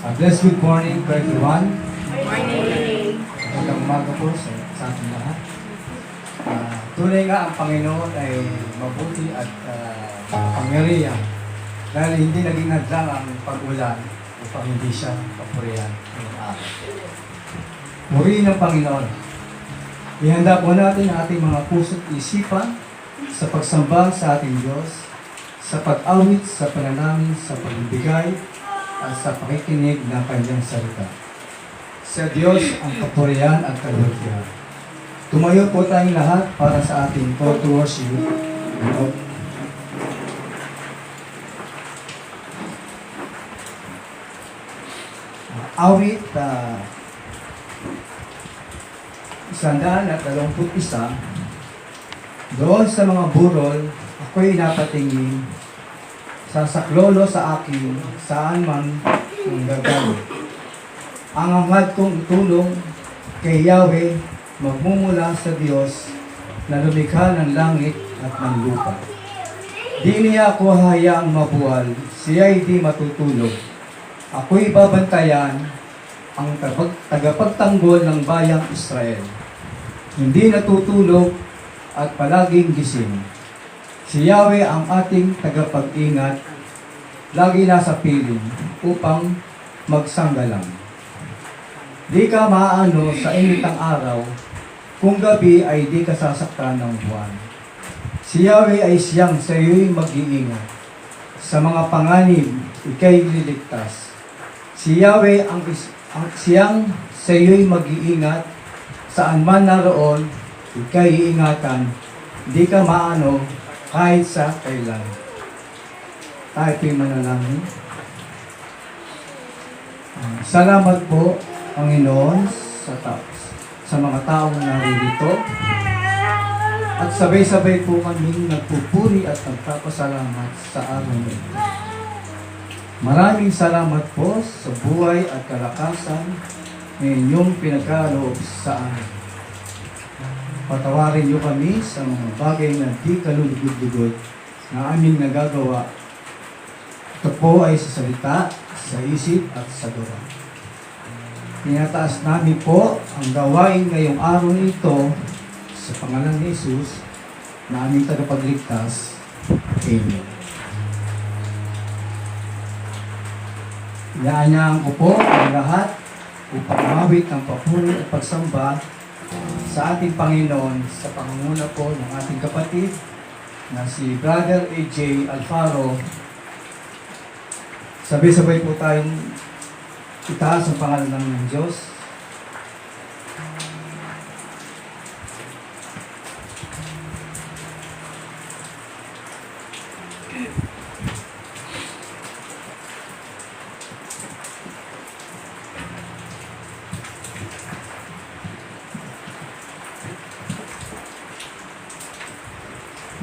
Blessed good morning to everyone. Morning. Magandang umaga po sa ating lahat. Tunay nga ang Panginoon ay mabuti at kapangyarihan dahil hindi naging hadlang ang pag-ulan upang hindi siya papurihan ngayong araw. Purihin ang Panginoon. Ihanda po natin ang ating mga puso't isipan sa pagsamba sa ating Diyos, sa pag-awit, sa panalangin, sa pagbibigay, at sa pakikinig ng kanyang salita. Sa Diyos ang kapurihan at kalutihan. Tumayo po tayong lahat para sa ating call to worship. Awit 121. Doon sa mga burol, ako'y napatingin, sasaklolo sa akin, saan man ang gagawin. Ang hangad kong itulong kay Yahweh, magmumula sa Diyos na lumikha ng langit at ng lupa. Di niya ako hayaang mabuwal, siya'y di matutulog. Ako'y babantayan ang tagapagtanggol ng bayang Israel. Hindi natutulog at palaging gising. Si Yahweh ang ating tagapag-ingat, lagi nasa piling upang magsanggalang. Di ka maaano sa init ng araw, kung gabi ay di ka sasaktan ng buwan. Si Yahweh ay siyang sa iyo'y mag-iingat. Sa mga panganib, ika'y liligtas. Si Yahweh siyang sa iyo'y mag-iingat, saan man naroon, ika'y iingatan. Di ka maano kahit sa kailan. Tayo po'y manalangin. Salamat po, Panginoon, sa mga taong naririto. At sabay-sabay po kami nagpupuri at nagpapasalamat sa araw na ito. Maraming salamat po sa buhay at kalakasan na inyong pinagkaloob sa amin. Patawarin niyo kami sa mga bagay na di kalulugod-lugod na aming nagagawa. Ito po ay sa salita, sa isip at sa gawa. Tinataas namin po ang gawain ngayong araw nito sa pangalan ni Jesus na aming tagapagligtas. Amen. Inaanyahan ko po ang lahat upang umawit ng papuri at pagsamba sa ating Panginoon sa pangunguna po ng ating kapatid na si Brother AJ Alfaro. Sabay-sabay po tayong itaas ang pangalan ng Diyos.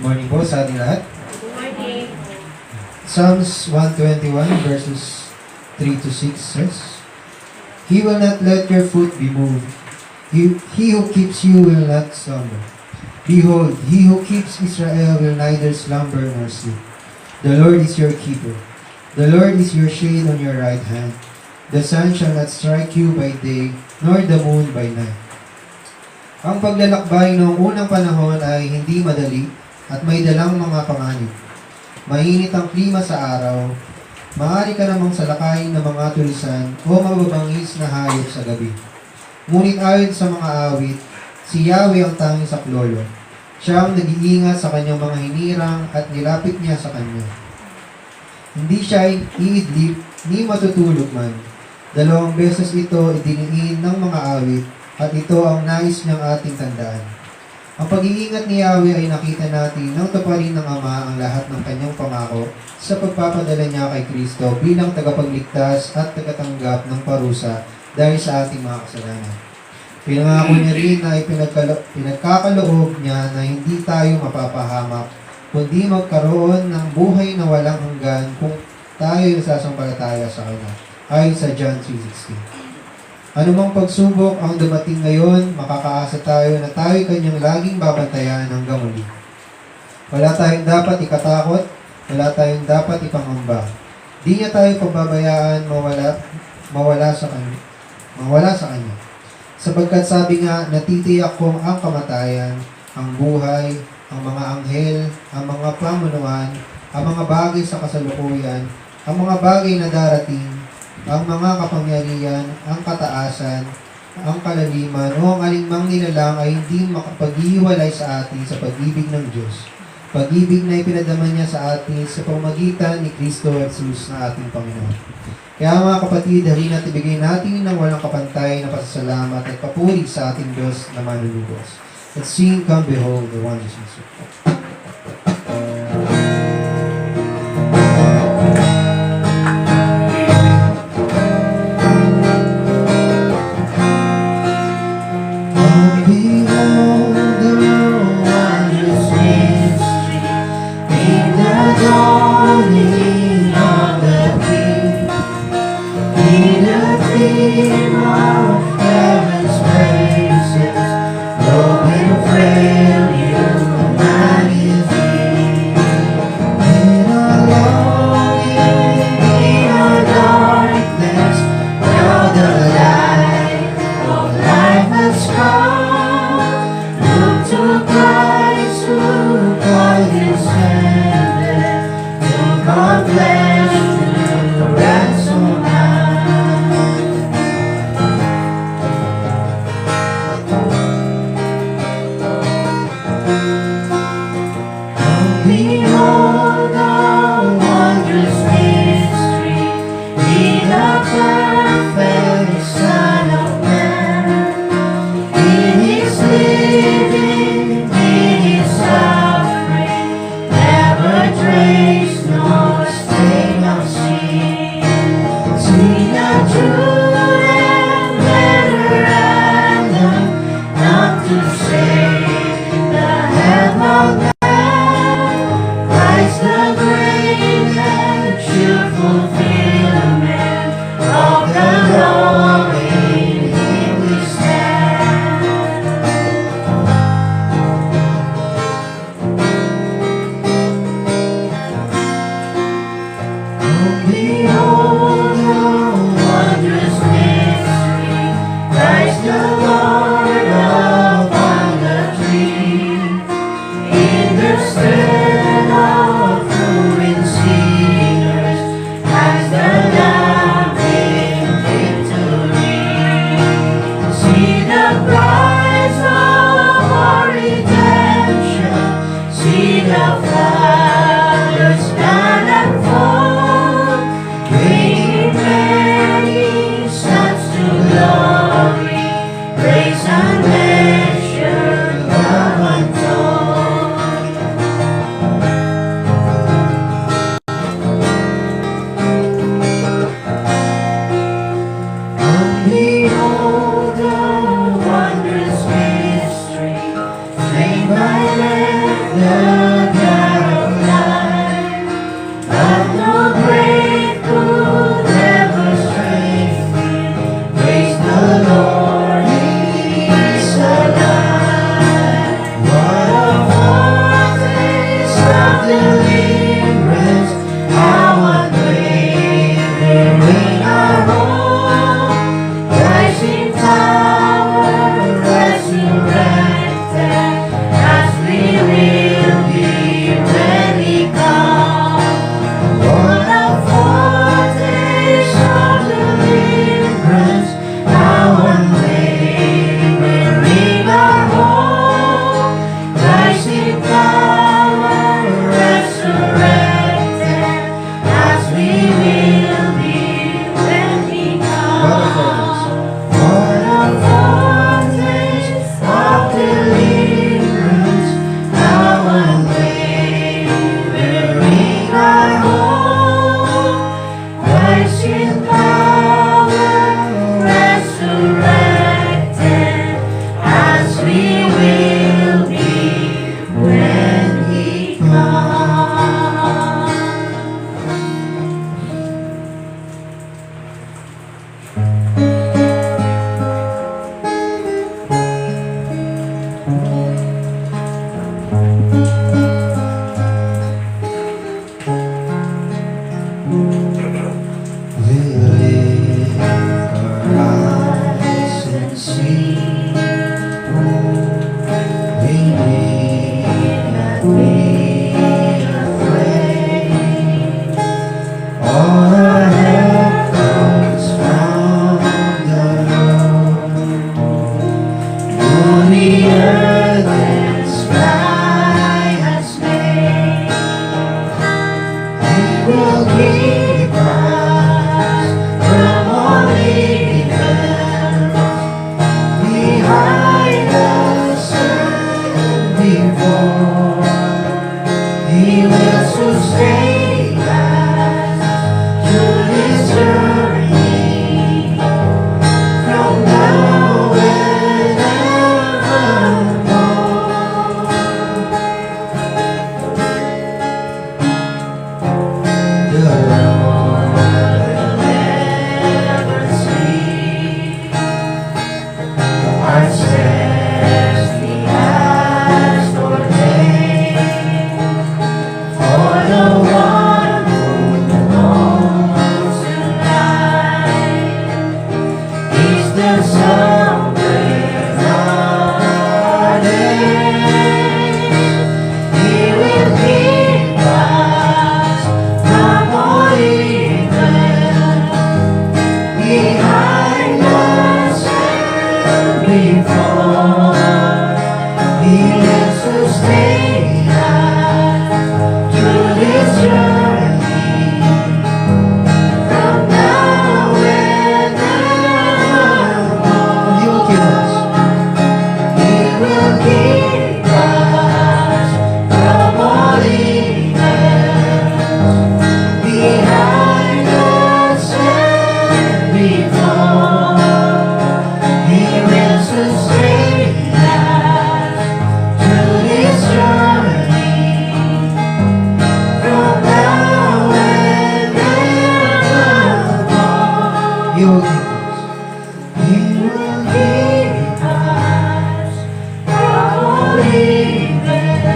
Morning po sa ating lahat. Morning. Psalms 121 verses 3 to 6 says, He will not let your foot be moved. He who keeps you will not slumber. Behold, he who keeps Israel will neither slumber nor sleep. The Lord is your keeper. The Lord is your shade on your right hand. The sun shall not strike you by day, nor the moon by night. Ang paglalakbay noong unang panahon ay hindi madali at may dalang mga panganib. Mainit ang klima sa araw, maaari ka namang salakayin ng mga tulisan o mababangis na hayop sa gabi. Ngunit ayon sa mga awit, si Yahweh ang tanging saklolo. Siya ang nag-iingat sa kanyang mga hinirang at nilapit niya sa kanya. Hindi siya iidlip ni matutulog man. 2 beses ito idiniin ng mga awit at ito ang nais niyang ating tandaan. Ang pag-iingat ni Yahweh ay nakita natin nang tuparin ng Ama ang lahat ng kanyang pangako sa pagpapadala niya kay Kristo bilang tagapagligtas at tagatanggap ng parusa dahil sa ating mga kasalanan. Pinangako niya rin na pinagkakaloob niya na hindi tayo mapapahamak, kundi magkaroon ng buhay na walang hanggan kung tayo ay nasasampalataya sa Kanya, ayon sa John 3:16. Anumang pagsubok ang dumating ngayon, makakaasa tayo na tayo kanyang laging babantayan hanggang muli. Wala tayong dapat ikatakot, wala tayong dapat ipangamba. Di niya tayo pababayaan mawala sa kanya. Sapagkat sabi nga, natitiyak kong ang kamatayan, ang buhay, ang mga anghel, ang mga pamunuan, ang mga bagay sa kasalukuyan, ang mga bagay na darating, ang mga kapangyarihan, ang kataasan, ang kalaliman, o ang alinmang nilalang ay hindi makapag-iwalay sa atin sa pag-ibig ng Diyos. Pag-ibig na ipinadama niya sa atin sa pamagitan ni Kristo Jesus na ating Panginoon. Kaya mga kapatid, halina at ibigay natin ng walang kapantay na pasasalamat at papuri sa ating Diyos na manlulubos. Let's sing, Come Behold the Wondrous Jesus. All our help comes from the Lord, who the earth and sky has made. He will keep us from all evil, behind us and before. He will sustain us through this journey, from now and evermore. The Lord will never sleep. Our steps He has ordained. For the one who knows tonight is the somewhere garden. He will keep us from all evil, behind us and before. He will sustain us through this journey, from now and evermore. He will keep us. He will keep us from all evil, behind us and before. He will sustain us through this journey, from now and evermore. He will keep us. He will keep us from all evils,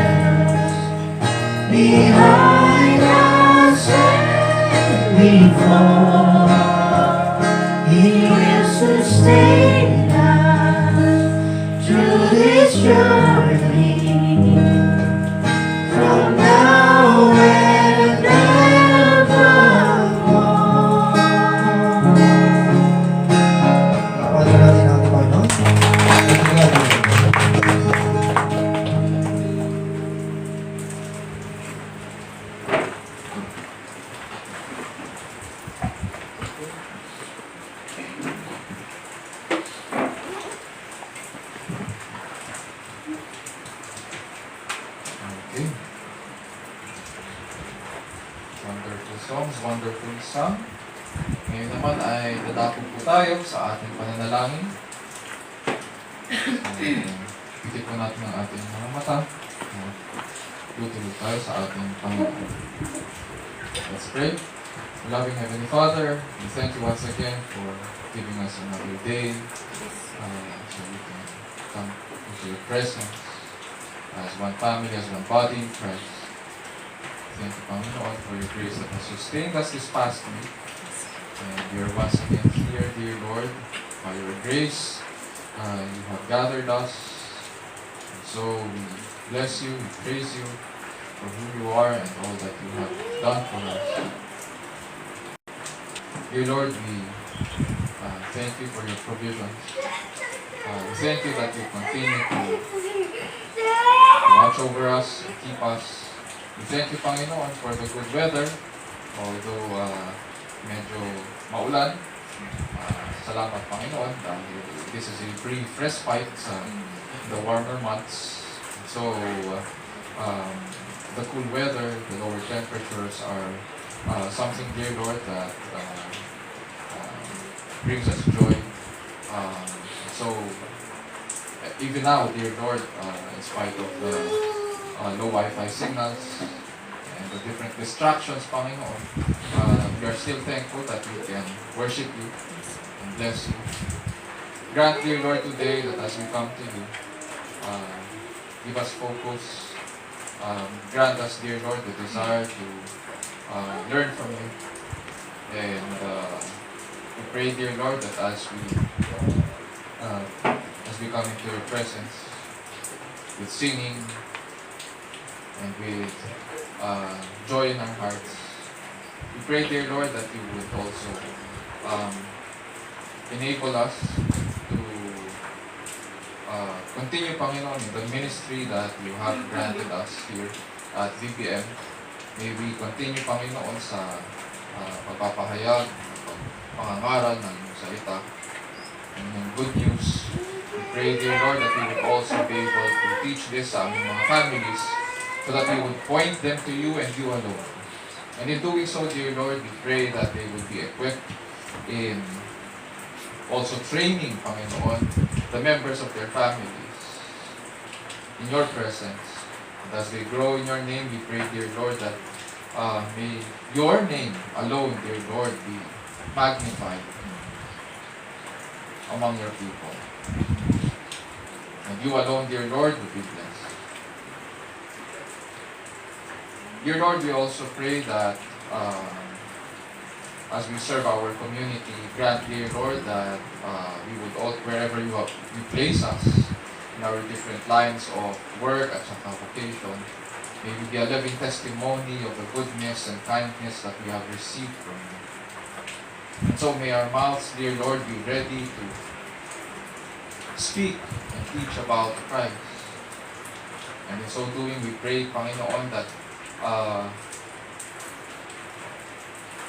behind us and before. He will sustain us through this journey, from now and evermore. Kapag natin ang Panginoon. Okay. Wonderful songs, wonderful song. Ngayon naman ay dadako po tayo sa ating pananalangin. So, pitik po natin ang ating mga mata. Tutulog tayo sa ating Panginoon. Let's pray. Loving Heavenly Father, we thank you once again for giving us another day so we can come into your presence as one family, as one body in Christ. Thank you, Panginoon, for your grace that has sustained us this past week. And we are once again here, dear Lord, by your grace. You have gathered us. And so we bless you, we praise you for who you are and all that you have done for us. Dear Lord, we thank you for your provisions. We thank you that you continue to watch over us and keep us. We thank you, Panginoon, for the good weather. Although medyo maulan, salamat, Panginoon, dahil this is a brief respite sa the warmer months. So, the cool weather, the lower temperatures are something, dear Lord, that brings us joy. So, even now, dear Lord, in spite of the low Wi-Fi signals and the different distractions, Panginoon, we are still thankful that we can worship you and bless you. Grant, dear Lord, today that as we come to you, give us focus. Grant us, dear Lord, the desire to learn from you. And we pray, dear Lord, that as we come into your presence with singing and with joy in our hearts, We pray, dear Lord, that you would also enable us to continue, Panginoon, in the ministry that you have granted us here at VPM. May we continue, Panginoon, sa pagpapahayag, pangangaral ng iyong salita, and yung good news. We pray, dear Lord, that we would also be able to teach this sa aming mga families so that we would point them to you and you alone. And in doing so, dear Lord, we pray that they would be equipped in also training, Panginoon, the members of their families in your presence. And as they grow in your name, we pray, dear Lord, that may your name alone, dear Lord, be magnified among your people. And you alone, dear Lord, would be blessed. Dear Lord, we also pray that as we serve our community, grant, dear Lord, that we would all, wherever you place us in our different lines of work at sa vocation, may we be a living testimony of the goodness and kindness that we have received from you. And so may our mouths, dear Lord, be ready to speak and teach about Christ. And in so doing, we pray, Panginoon, that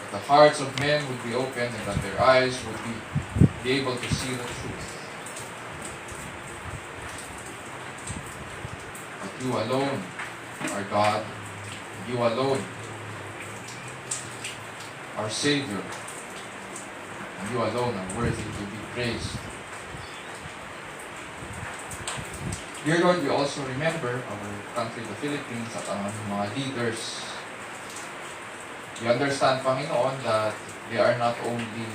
the hearts of men would be opened and that their eyes would be able to see the truth. That you alone are God, and you alone are Savior, and you alone are worthy to be praised. Dear Lord, we also remember our country, the Philippines, at ang aming mga leaders. We understand, Panginoon, that they are not only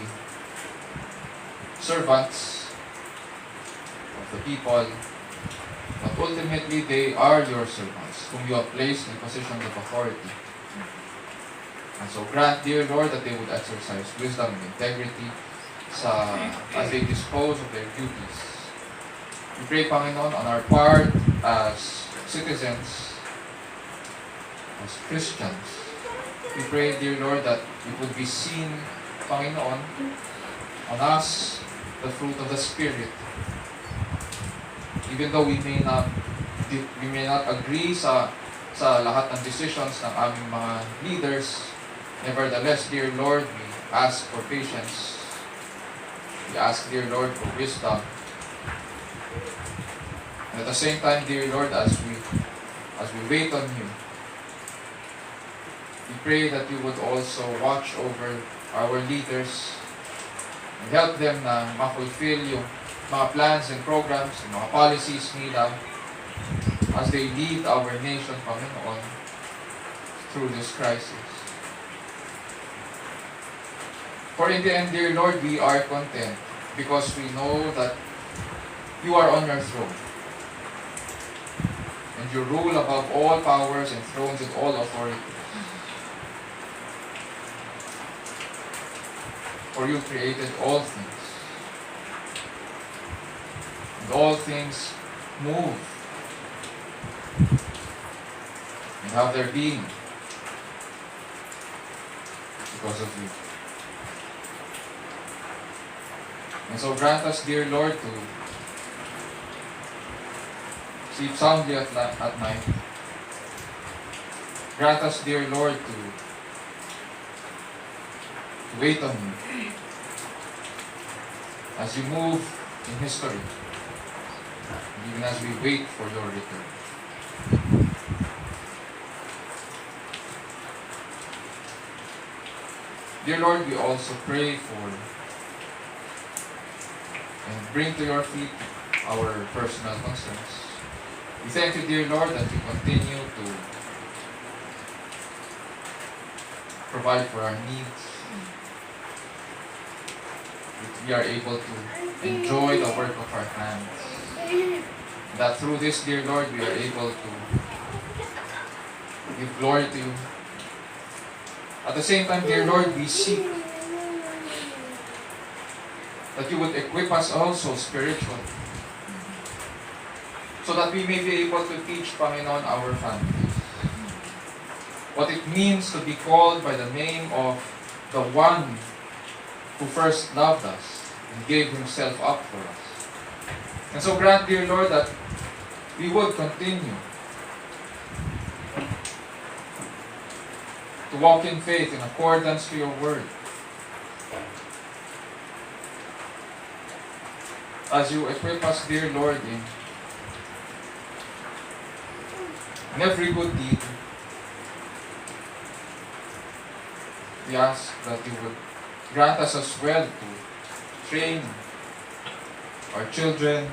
servants of the people, but ultimately they are your servants, whom you have placed in positions of authority. And so grant, dear Lord, that they would exercise wisdom and integrity as they dispose of their duties. We pray, Panginoon, on our part as citizens, as Christians. We pray, dear Lord, that it would be seen, Panginoon, on us the fruit of the Spirit. Even though we may not agree sa lahat ng decisions ng aming mga leaders, nevertheless, dear Lord, we ask for patience. We ask, dear Lord, for wisdom. And at the same time, dear Lord, as we wait on you, we pray that you would also watch over our leaders and help them na ma-fulfill yung mga plans and programs, yung mga policies nila as they lead our nation, Panginoon, through this crisis. For in the end, dear Lord, we are content because we know that you are on your throne. And you rule above all powers and thrones and all authority. For you created all things. And all things move and have their being because of you. And so grant us, dear Lord, to sleep soundly at night. Grant us, dear Lord, to wait on you as you move in history, even as we wait for your return. Dear Lord, we also pray for and bring to your feet our personal concerns. We thank you, dear Lord, that you continue to provide for our needs. That we are able to enjoy the work of our hands. That through this, dear Lord, we are able to give glory to you. At the same time, dear Lord, we seek that you would equip us also spiritually, so that we may be able to teach, Panginoon, our families what it means to be called by the name of the one who first loved us and gave himself up for us. And so grant, dear Lord, that we would continue to walk in faith in accordance to your word. As you equip us, dear Lord, in every good deed, we ask that you would grant us as well to train our children,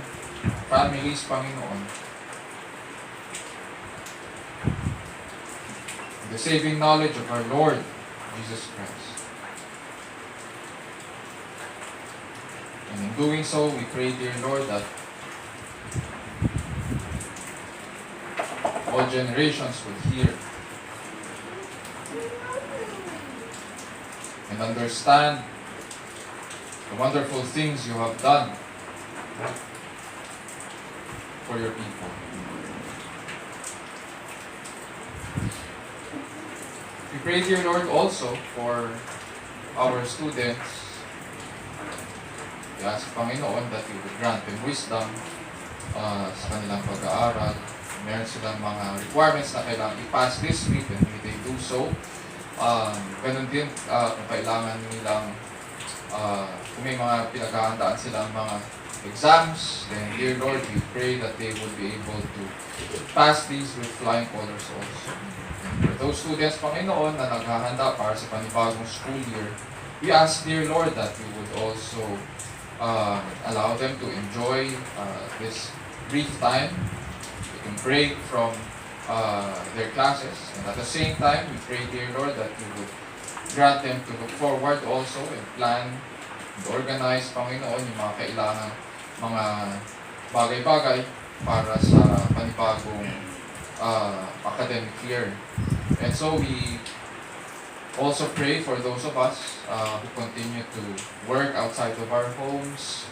families, Panginoon, in the saving knowledge of our Lord Jesus Christ. And in doing so, we pray, dear Lord, that all generations will hear and understand the wonderful things you have done for your people. We pray, dear Lord, also for our students. We ask, Panginoon, that you would grant them wisdom sa kanilang pag-aaral. Meron silang mga requirements na kailangan i-pass this week, and may they do so. Ganun din kung kailangan nilang kung may mga pinaghahandaan silang mga exams, then dear Lord, we pray that they will be able to pass these with flying colors also. And for those students, Panginoon, na naghahanda para sa panibagong school year, we ask, dear Lord, that you would also allow them to enjoy this brief time. They can break from their classes, and at the same time, we pray, dear Lord, that you would grant them to look forward also and plan and organize, Panginoon, yung mga kailangan, mga bagay-bagay para sa panibagong academic year. And so we also pray for those of us who continue to work outside of our homes.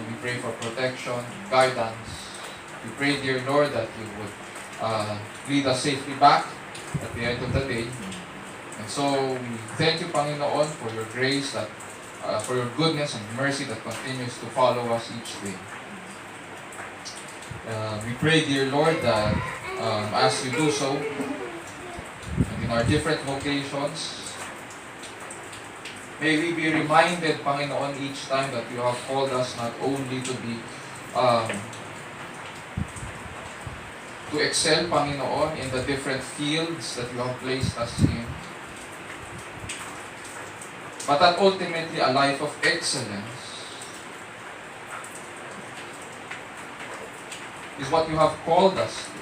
We pray for protection, guidance. We pray, dear Lord, that you would lead us safely back at the end of the day. And so we thank you, Panginoon, for your grace, that for your goodness and mercy that continues to follow us each day. We pray, dear Lord, that as you do so, and in our different vocations, may we be reminded, Panginoon, each time that you have called us not only to be to excel, Panginoon, in the different fields that you have placed us in, but that ultimately a life of excellence is what you have called us to.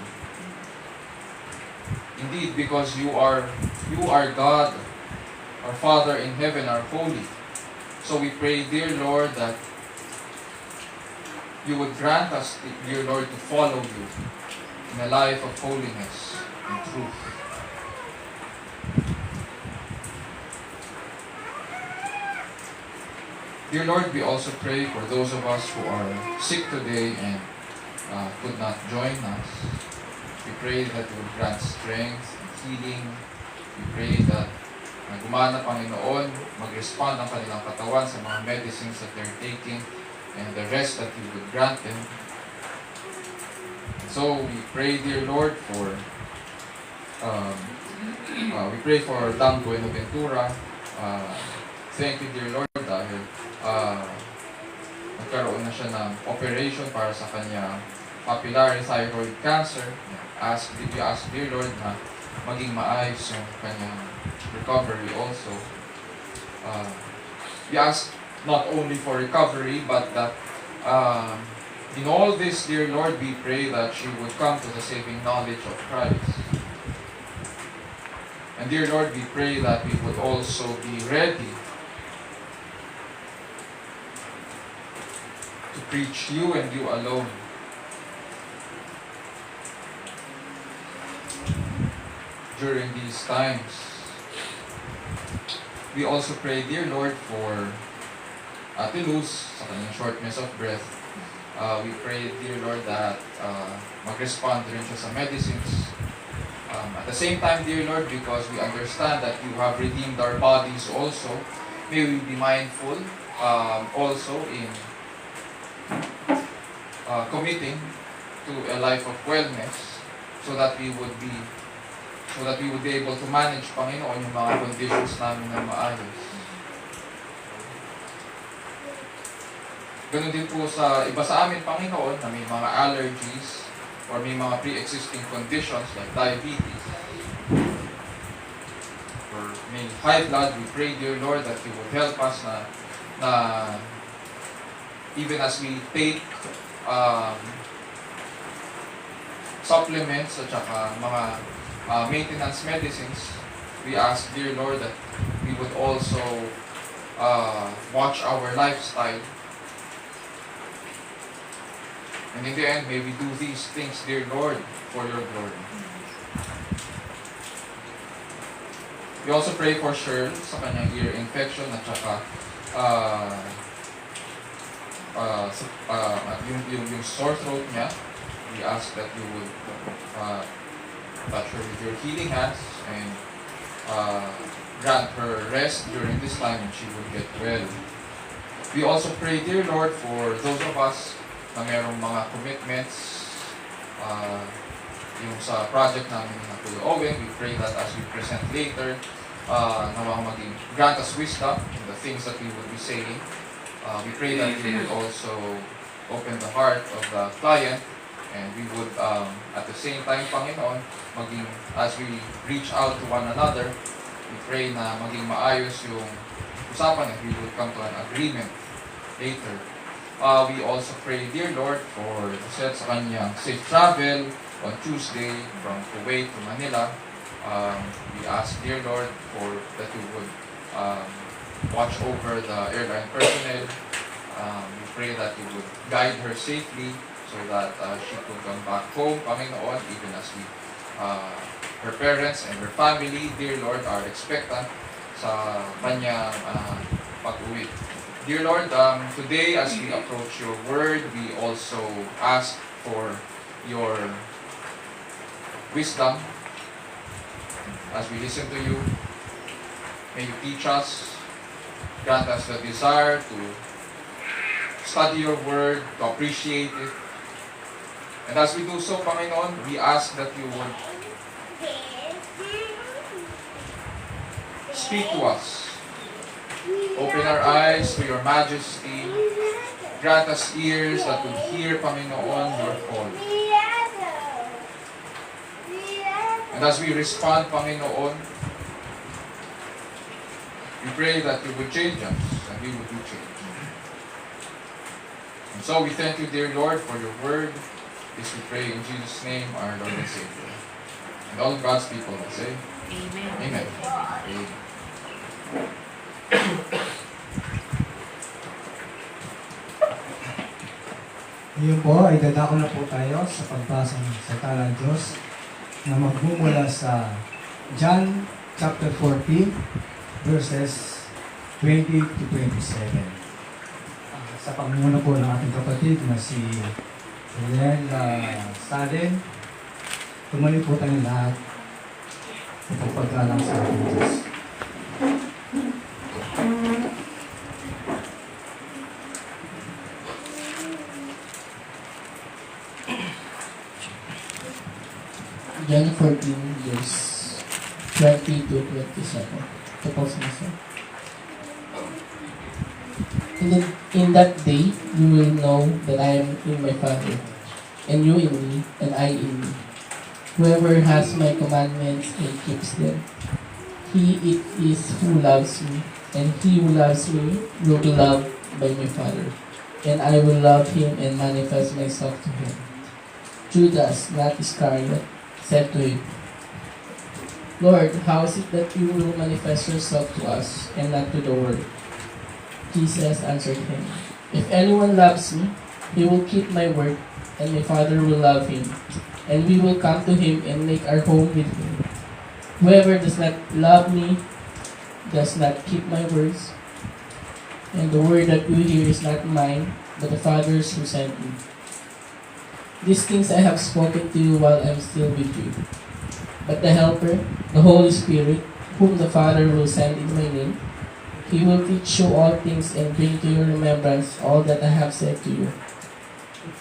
Indeed, because you are God, our Father in heaven, are holy. So we pray, dear Lord, that you would grant us, dear Lord, to follow you in a life of holiness and truth. Dear Lord, we also pray for those of us who are sick today and could not join us. We pray that you will grant strength and healing. We pray that gumana, Panginoon, mag-respond ang kanilang katawan sa mga medicines that they're taking, and the rest that you would grant them. So we pray, dear Lord, for we pray for Dam Buenaventura. Thank you, dear Lord, dahil nagkaroon na siya ng operation para sa kanya papillary thyroid cancer. We ask, dear Lord, na maging maayos yung kanyang recovery also. We ask not only for recovery, but that in all this, dear Lord, we pray that she would come to the saving knowledge of Christ. And dear Lord, we pray that we would also be ready to preach you and you alone. During these times, we also pray, dear Lord, for Ate Luz, sa kanyang shortness of breath. We pray, dear Lord, that mag-respond rin siya sa medicines At the same time, dear Lord, because we understand that you have redeemed our bodies also, may we be mindful also in committing to a life of wellness so that we would be able to manage, Panginoon, yung mga conditions namin na maayos. Ganun din po sa iba sa amin, Panginoon, na may mga allergies or may mga pre-existing conditions like diabetes or may high blood. We pray, dear Lord, that you would help us na even as we take supplements at saka mga maintenance medicines, we ask, dear Lord, that we would also watch our lifestyle. And in the end, may we do these things, dear Lord, for your glory. We also pray for Cheryl sa kanyang ear infection at saka yung sore throat niya. We ask that you would touch her with your healing hands and grant her rest during this time and she would get well. We also pray, dear Lord, for those of us na merong mga commitments yung sa project namin na Kuya Owen. We pray that as we present later, nawang grant us wisdom in the things that we would be saying. We pray that you would also open the heart of the client and we would at the same time, Panginoon, as we reach out to one another, we pray na maging maayos yung usapan and we would come to an agreement later. We also pray, dear Lord, for Josette sa kanyang safe travel on Tuesday from Kuwait to Manila. We ask, dear Lord, that you would watch over the airline personnel. We pray that you would guide her safely so that she could come back home, Panginoon, even as her parents and her family, dear Lord, are expectant sa kanyang pag-uwi. Dear Lord, today as we approach your word, we also ask for your wisdom as we listen to you. May you teach us, grant us the desire to study your word, to appreciate it. And as we do so, Panginoon, we ask that you would speak to us. Open our eyes to your majesty. Grant us ears that would hear, Panginoon, your call. And as we respond, Panginoon, we pray that you would change us and we would be changed. And so we thank you, dear Lord, for your word. This we pray in Jesus' name, our Lord and Savior. And all God's people will say, Amen. Amen. Amen. Ngayon po ay dadako na po tayo sa pagbasa ng salita ng Diyos na magmumula sa John chapter 14 verses 20 to 27. Sa pangunguna po ng ating kapatid na si Helen Staden, tumali po tayo lahat sa pagpagalang sa ating Diyos. John 14 verse 20 to 27. Tapos na siya. In that day, you will know that I am in my Father, and you in me, and I in you. Whoever has my commandments and keeps them, he it is who loves me, and he who loves me will be loved by my Father, and I will love him and manifest myself to him. Judas, not Iscariot, said to him, Lord, how is it that you will manifest yourself to us and not to the world? Jesus answered him, If anyone loves me, he will keep my word, and my Father will love him, and we will come to him and make our home with him. Whoever does not love me does not keep my words, and the word that you hear is not mine, but the Father's who sent me. These things I have spoken to you while I am still with you. But the Helper, the Holy Spirit, whom the Father will send in my name, He will teach you all things and bring to your remembrance all that I have said to you.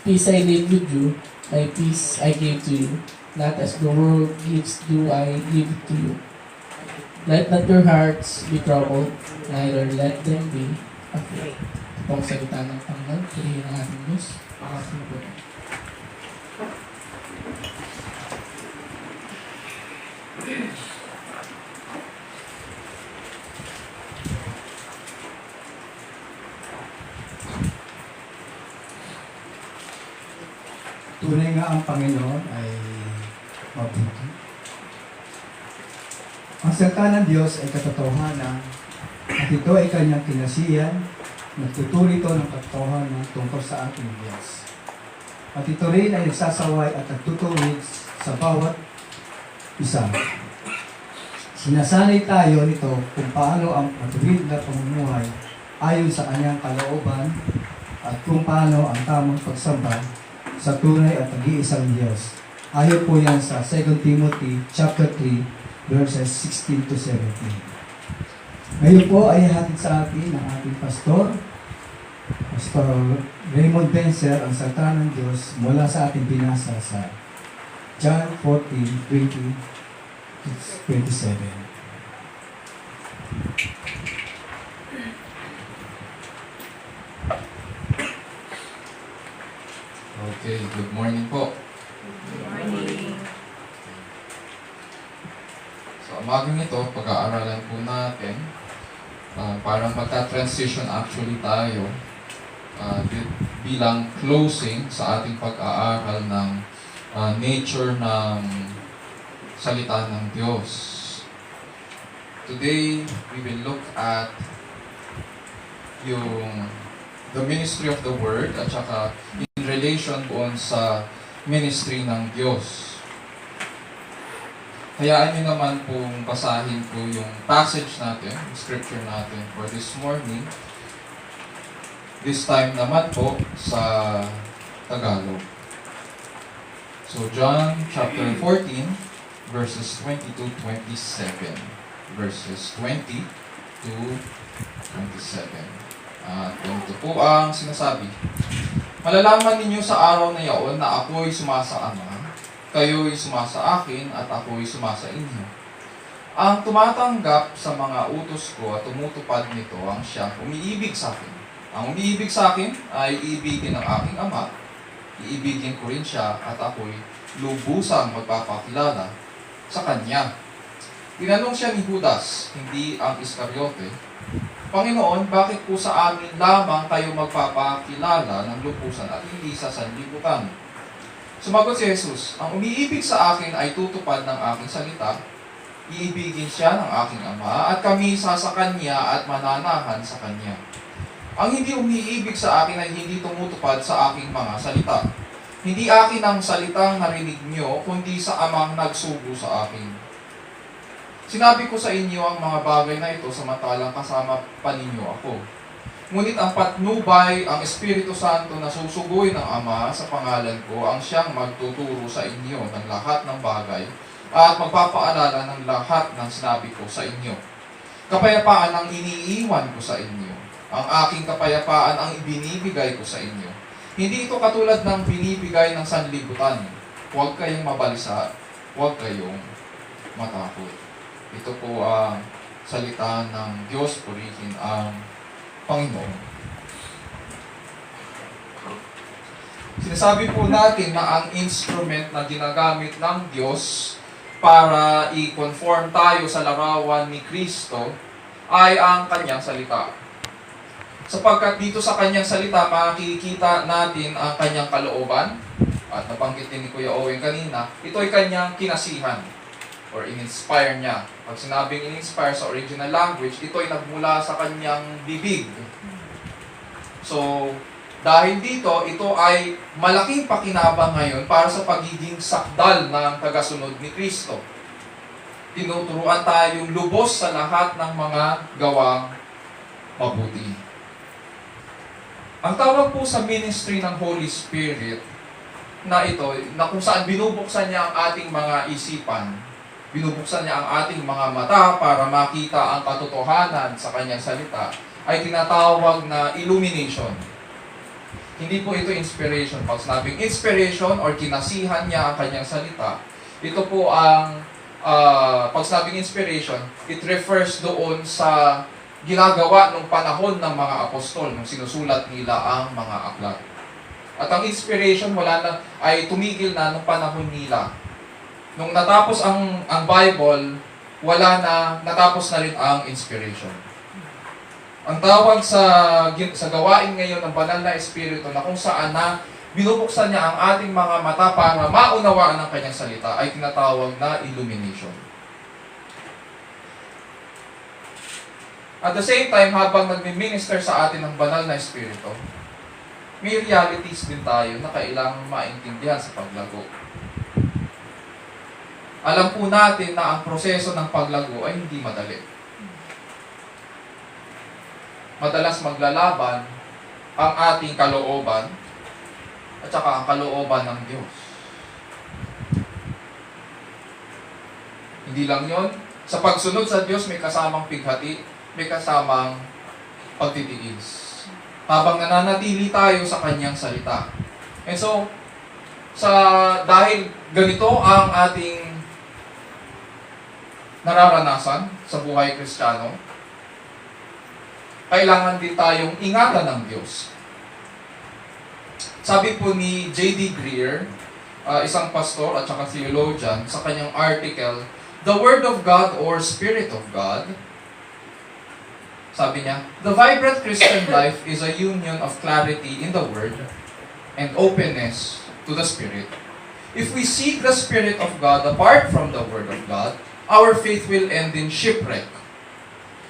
Peace I leave with you, my peace I give to you. Not as the world gives do I give to you. Let not your hearts be troubled, neither let them be afraid. Ito ang salita ng Panginoon, pilihin ang ating Diyos. Pakasino po. Tunay nga ang Panginoon ay mabuti. Ang salita ng Diyos ay katotohanan at ito ay kanyang kinasiyan. Nagtuturo ito ng katotohanan tungkol sa ating Diyos. At ito rin ay nagsasaway at nagtutuwid sa bawat isa. Sinasanay tayo nito kung paano ang matuwid na pamumuhay ayon sa kanyang kalooban at kung paano ang tamang pagsamba sa tunay at nag-iisang Diyos. Ayon po yan sa 2 Timothy chapter 3 verses 16 to 17. Ngayon po ay hatid sa atin ng ating pastor, Pastor Raymond Benzer, ang salita ng Diyos mula sa ating binasa sa John 14:20 to 27. Okay, good morning po. Good morning. So, umagang ito, pag-aaralan po natin, parang magta-transition actually tayo bilang closing sa ating pag-aaral ng nature ng salita ng Diyos. Today, we will look at the ministry of the Word at saka in relation doon sa ministry ng Diyos. Hayaan niyo naman pong basahin po yung passage natin, yung scripture natin for this morning. This time naman po sa Tagalog. So John chapter 14 verses 20 to 27. Verses 20 to 27. At ganito po ang sinasabi. Malalaman ninyo sa araw na iyon na ako'y sumasa Ama, kayo'y sumasa akin, at ako'y sumasa inyo. Ang tumatanggap sa mga utos ko at tumutupad nito ang siyang umiibig sa akin. Ang umiibig sa akin ay iibigin ng aking Ama, iibigin ko rin siya, at ako'y lubusang magpapakilala sa Kanya. Tinanong siya ni Judas, hindi ang Iscariote, Panginoon, bakit po sa amin lamang kayo magpapakilala ng lubusan at hindi sa sanlibutan? Sumagot si Jesus, ang umiibig sa akin ay tutupad ng aking salita, iibigin siya ng aking Ama, at kami sa Kanya at mananahan sa Kanya. Ang hindi umiibig sa akin ay hindi tumutupad sa aking mga salita. Hindi akin ang salitang narinig niyo, kundi sa Amang nagsugo sa akin. Sinabi ko sa inyo ang mga bagay na ito samantalang kasama pa ninyo ako. Ngunit ang patnubay, ang Espiritu Santo na susuguin ng Ama sa pangalan ko, ang siyang magtuturo sa inyo ng lahat ng bagay at magpapaalala ng lahat ng sinabi ko sa inyo. Kapayapaan ang iniiwan ko sa inyo. Ang aking kapayapaan ang ibinibigay ko sa inyo. Hindi ito katulad ng binibigay ng sanlibutan. Huwag kayong mabalisa, huwag kayong matakot. Ito po ang salita ng Diyos, purihin ang Panginoon. Sinasabi po natin na ang instrument na ginagamit ng Diyos para i-conform tayo sa larawan ni Kristo ay ang Kanyang salita. Sapagkat dito sa Kanyang salita, makikita natin ang Kanyang kalooban, at nabanggit din ni Kuya Owen kanina, ito ay Kanyang kinasihan or in-inspire niya. Pag sinabing in-inspire sa original language, ito ay nagmula sa Kanyang bibig. So, dahil dito, ito ay malaking pakinabang ngayon para sa pagiging sakdal ng tagasunod ni Kristo. Tinuturuan tayong lubos sa lahat ng mga gawang mabuti. Ang tawag po sa ministry ng Holy Spirit na ito, na kung saan binubuksan niya ang ating mga isipan, binubuksan niya ang ating mga mata para makita ang katotohanan sa kanyang salita, ay tinatawag na illumination. Hindi po ito inspiration. Pag sinabing inspiration or kinasihan niya ang kanyang salita, ito po ang, pag sinabing inspiration, it refers doon sa ginagawa nung panahon ng mga apostol, nung sinusulat nila ang mga aklat. At ang inspiration ay tumigil na nung panahon nila. Nung natapos ang Bible, natapos na rin ang inspiration. Ang tawag sa gawain ngayon ng Banal na Espiritu na kung saan na binubuksan niya ang ating mga mata para maunawaan ang kanyang salita ay tinatawag na illumination. At the same time, habang nagmi-minister sa atin ang Banal na Espiritu, may realities din tayo na kailangang maintindihan sa paglago. Alam po natin na ang proseso ng paglago ay hindi madali. Madalas maglalaban ang ating kalooban at saka ang kalooban ng Diyos. Hindi lang yon. Sa pagsunod sa Diyos, may kasamang pighati, may kasamang pagtitiis. Habang nananatili tayo sa kanyang salita. And so, dahil ganito ang ating nararanasan sa buhay Kristiyano, kailangan din tayong ingatan ng Diyos. Sabi po ni J.D. Greer, isang pastor at saka theologian, sa kanyang article, The Word of God or Spirit of God, sabi niya, the vibrant Christian life is a union of clarity in the Word and openness to the Spirit. If we seek the Spirit of God apart from the Word of God, our faith will end in shipwreck.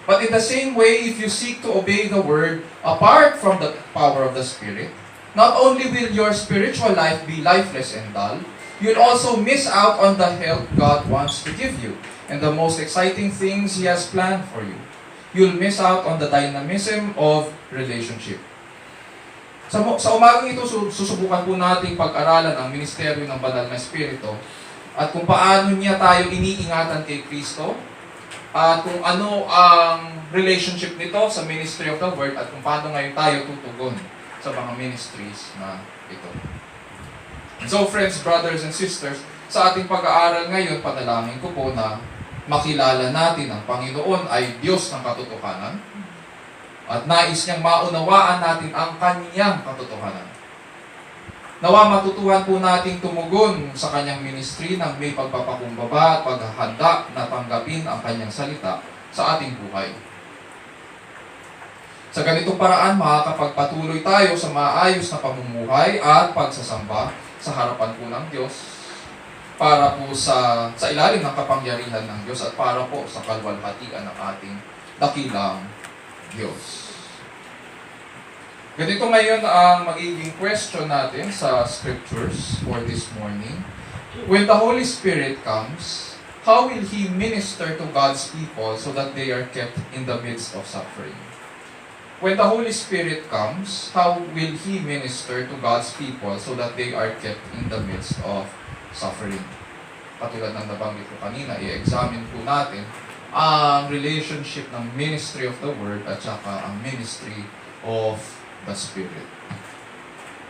But in the same way, if you seek to obey the Word apart from the power of the Spirit, not only will your spiritual life be lifeless and dull, you'll also miss out on the help God wants to give you and the most exciting things He has planned for you. You'll miss out on the dynamism of relationship. Sa umagang ito, susubukan po nating pag-aralan ang ministeryo ng Banal na Espiritu at kung paano niya tayo iniingatan kay Kristo at kung ano ang relationship nito sa ministry of the Word at kung paano ngayon tayo tutugon sa mga ministries na ito. So friends, brothers and sisters, sa ating pag-aaral ngayon, panalangin ko po na makilala natin ang Panginoon ay Diyos ng katotohanan at nais niyang maunawaan natin ang Kanyang katotohanan. Nawa matutuhan po nating tumugon sa Kanyang ministry ng may pagpapakumbaba at paghahanda na tanggapin ang Kanyang salita sa ating buhay. Sa ganitong paraan, makakapagpatuloy tayo sa maayos na pamumuhay at pagsasamba sa harapan po ng Diyos para po sa ilalim ng kapangyarihan ng Diyos at para po sa kalwalhatian ng ating dakilang Diyos. Ganito ngayon ang magiging question natin sa scriptures for this morning. When the Holy Spirit comes, how will He minister to God's people so that they are kept in the midst of suffering? When the Holy Spirit comes, how will He minister to God's people so that they are kept in the midst of suffering? Katulad ng nabanggit ko kanina, i-examine po natin ang relationship ng ministry of the Word at saka ang ministry of the Spirit.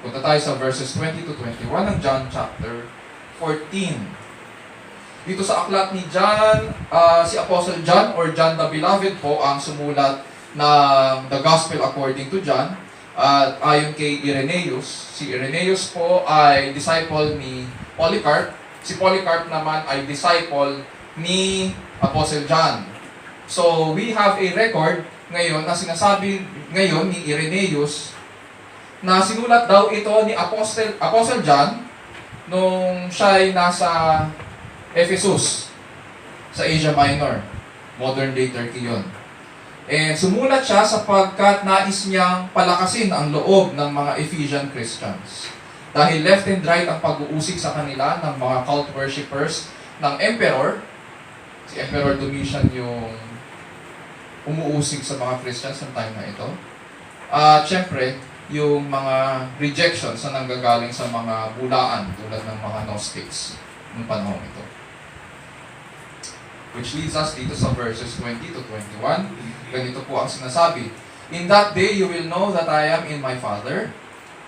Punta tayo sa verses 20 to 21 ng John chapter 14. Dito sa aklat ni John, si Apostle John or John the Beloved po ang sumulat ng The Gospel according to John. At ayon kay Irenaeus, si Irenaeus po ay disciple ni Polycarp. Si Polycarp naman ay disciple ni Apostle John. So, we have a record ngayon na sinasabi ngayon ni Irenaeus na sinulat daw ito ni Apostle John nung siya ay nasa Ephesus sa Asia Minor. Modern day Turkey yun. And sumulat siya sapagkat nais niyang palakasin ang loob ng mga Ephesian Christians. Dahil left and right ang pag-uusig sa kanila ng mga cult worshippers ng emperor. Si Emperor Domitian yung umuusig sa mga Christians ng time na ito. At syempre, yung mga rejections na nanggagaling sa mga bulaan tulad ng mga Gnostics ng panahon ito. Which leads us dito sa verses 20 to 21. Ganito po ang sinasabi. In that day you will know that I am in my Father,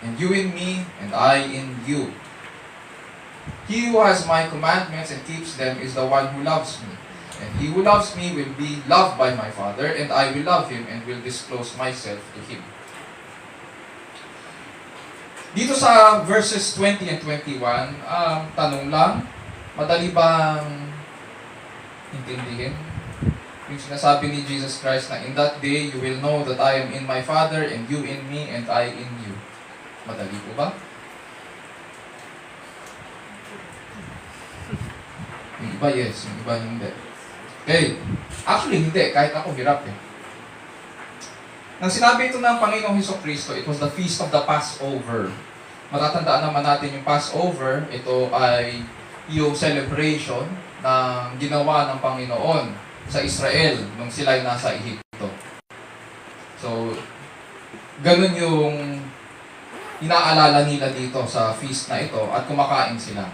and you in me, and I in you. He who has my commandments and keeps them is the one who loves me. And he who loves me will be loved by my Father, and I will love him and will disclose myself to him. Dito sa verses 20 and 21, tanong lang, madali bang intindihin? Yung sinasabi ni Jesus Christ na, in that day you will know that I am in my Father, and you in me, and I in you. Madali po ba? Yung iba yes, yung iba hindi. Okay. Actually, hindi. Kahit ako, hirap eh. Nang sinabi ito ng Panginoong Hesukristo, it was the feast of the Passover. Matatandaan naman natin yung Passover, ito ay yung celebration na ginawa ng Panginoon sa Israel nung sila'y nasa Ehipto. So, ganun yung inaalala nila dito sa feast na ito at kumakain sila.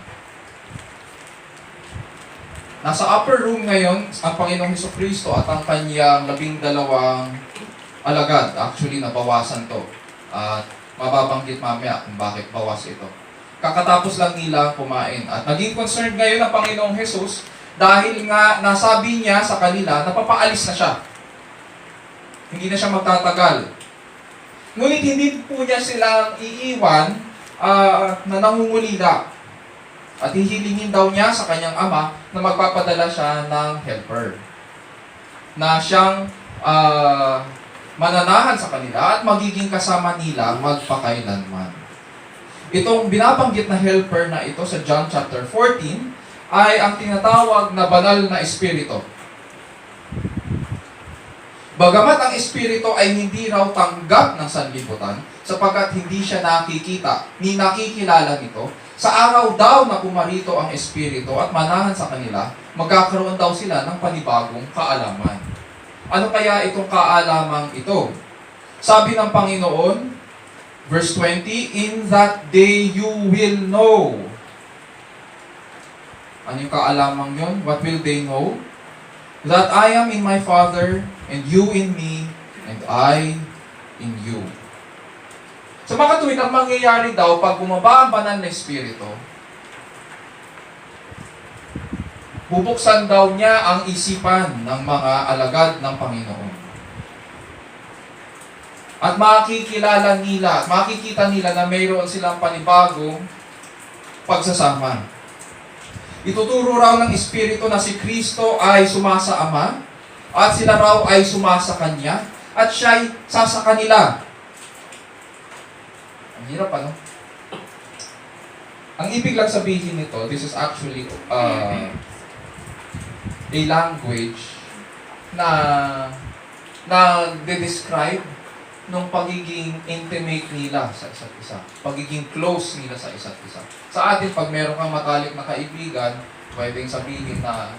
Nasa upper room ngayon, ang Panginoong Hesukristo at ang kanyang 12 alagad. Actually, nabawasan to. At mababanggit mamaya kung bakit bawas ito. Kakatapos lang nila kumain. At naging concerned ngayon ang Panginoong Hesus dahil nga nasabi niya sa kanila na papaalis na siya. Hindi na siya magtatagal. Ngunit hindi po niya silang iiwan na nangungulila. At hihilingin daw niya sa kanyang ama na magpapadala siya ng helper. Na siyang mananahan sa kanila at magiging kasama nila magpakailanman. Itong binabanggit na helper na ito sa John chapter 14 ay ang tinatawag na banal na espiritu. Bagamat ang espiritu ay hindi raw tanggap ng sanlibutan sapagkat hindi siya nakikita ni nakikilala nito, sa araw daw na pumarito ang espiritu at manahan sa kanila, magkakaroon daw sila ng panibagong kaalaman. Ano kaya itong kaalamang ito? Sabi ng Panginoon, verse 20, in that day you will know. Ano yung kaalamang yun? What will they know? That I am in my Father, and you in me, and I in you. Sa mga tuwid, ang mangyayari daw pag bumaba ang banal na espiritu, bubuksan daw niya ang isipan ng mga alagad ng Panginoon. At makikilala nila, makikita nila na mayroon silang panibagong pagsasama. Ituturo raw ng Espiritu na si Kristo ay sumasa Ama, at sila raw ay sumasa Kanya, at siya'y sasa kanila. Ang hirap, ano? Ang ibig lang sabihin nito, this is actually a language na de-describe nung pagiging intimate nila sa isa't isa. Pagiging close nila sa isa't isa. Sa atin, pag meron kang matalik na kaibigan, pwedeng sabihin na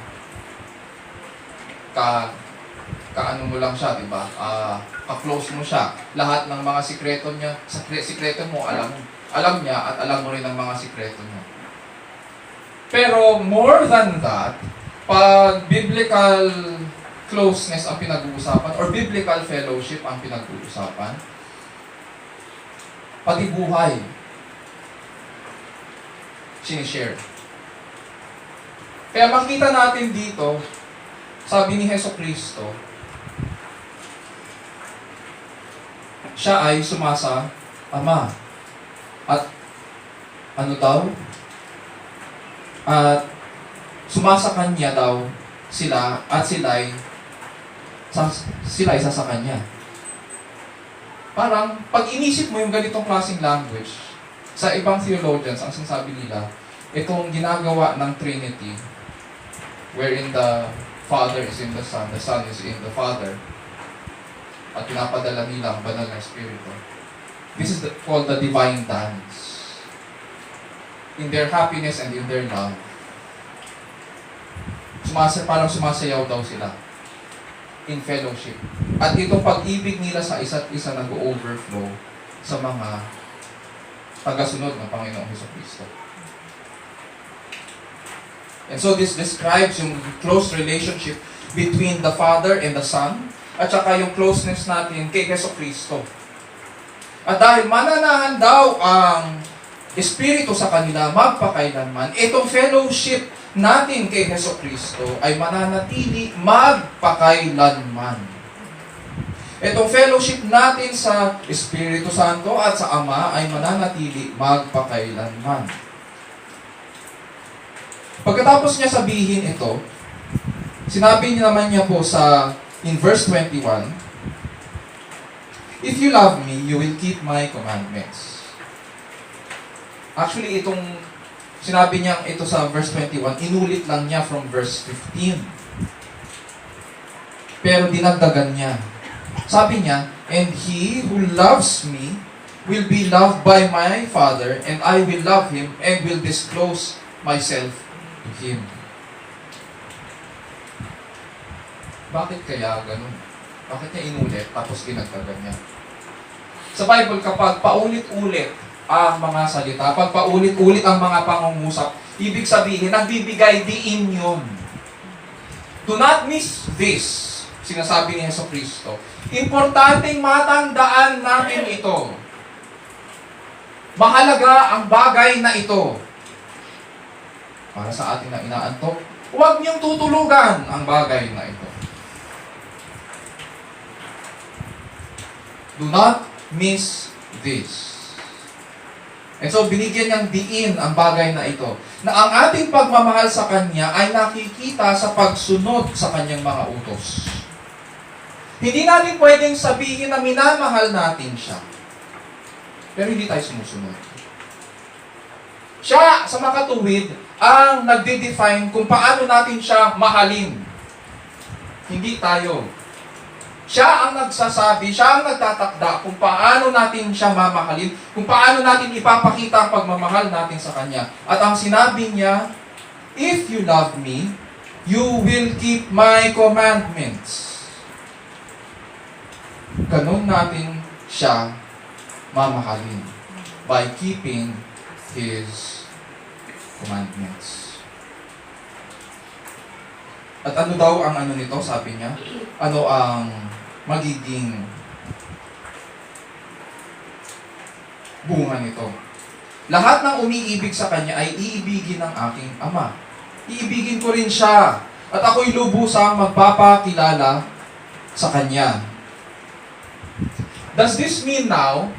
kaano mo lang siya, di ba? Ka-close mo siya. Lahat ng mga sikreto niya, sikreto mo, alam niya at alam mo rin ang mga sikreto niya. Pero more than that, pag biblical closeness ang pinag-uusapan or biblical fellowship ang pinag-uusapan, pati buhay sinishare. Kaya makita natin dito, sabi ni Hesukristo, siya ay sumasa Ama. At ano daw? At sumasa Kanya daw sila at sila'y isa sa Kanya. Parang, pag inisip mo yung ganitong klaseng language, sa ibang theologians, ang sinasabi nila, itong ginagawa ng Trinity, wherein the Father is in the Son is in the Father, at pinapadala nila ang banal na Espiritu. This is called the divine dance. In their happiness and in their love, parang sumasayaw daw sila in fellowship. At itong pag-ibig nila sa isa't isa nag-overflow sa mga tagasunod ng Panginoong Hesukristo. And so this describes yung close relationship between the Father and the Son, at saka yung closeness natin kay Jesucristo. At dahil mananahan daw ang Espiritu sa kanila magpakailanman, itong fellowship natin kay Jesucristo ay mananatili magpakailanman. Itong fellowship natin sa Espiritu Santo at sa Ama ay mananatili magpakailanman. Pagkatapos niya sabihin ito, sinabi niya naman niya po in verse 21, "If you love me, you will keep my commandments." Actually, itong sinabi niya ito sa verse 21, inulit lang niya from verse 15. Pero dinagdagan niya. Sabi niya, "And he who loves me will be loved by my Father, and I will love him and will disclose myself to him." Bakit kaya ganun? Bakit niya inulit tapos dinagdagan niya? Sa Bible, kapag paulit-ulit ang mga salita, pag paulit-ulit ang mga pangungusap, ibig sabihin, nagbibigay diin yun. Do not miss this, sinasabi ni Jesucristo. Importanteng matandaan natin ito. Mahalaga ang bagay na ito. Para sa atin na inaantok, huwag niyong tutulugan ang bagay na ito. Do not miss this. And so, binigyan niyang diin ang bagay na ito. Na ang ating pagmamahal sa Kanya ay nakikita sa pagsunod sa Kanyang mga utos. Hindi natin pwedeng sabihin na minamahal natin siya. Pero hindi tayo sumusunod. Siya, sa makatuwid, ang nagde-define kung paano natin siya mahalin. Hindi tayo. Siya ang nagsasabi, siya ang nagtatakda kung paano natin siya mamahalin, kung paano natin ipapakita ang pagmamahal natin sa Kanya. At ang sinabi niya, "If you love me, you will keep my commandments." Ganun natin siya mamahalin by keeping His commandments. At ano daw ang ano nito, sabi niya? Ano ang magiging bunga nito? Lahat ng umiibig sa Kanya ay iibigin ng aking Ama. Iibigin ko rin siya. At ako'y lubusang magpapakilala sa Kanya. Does this mean now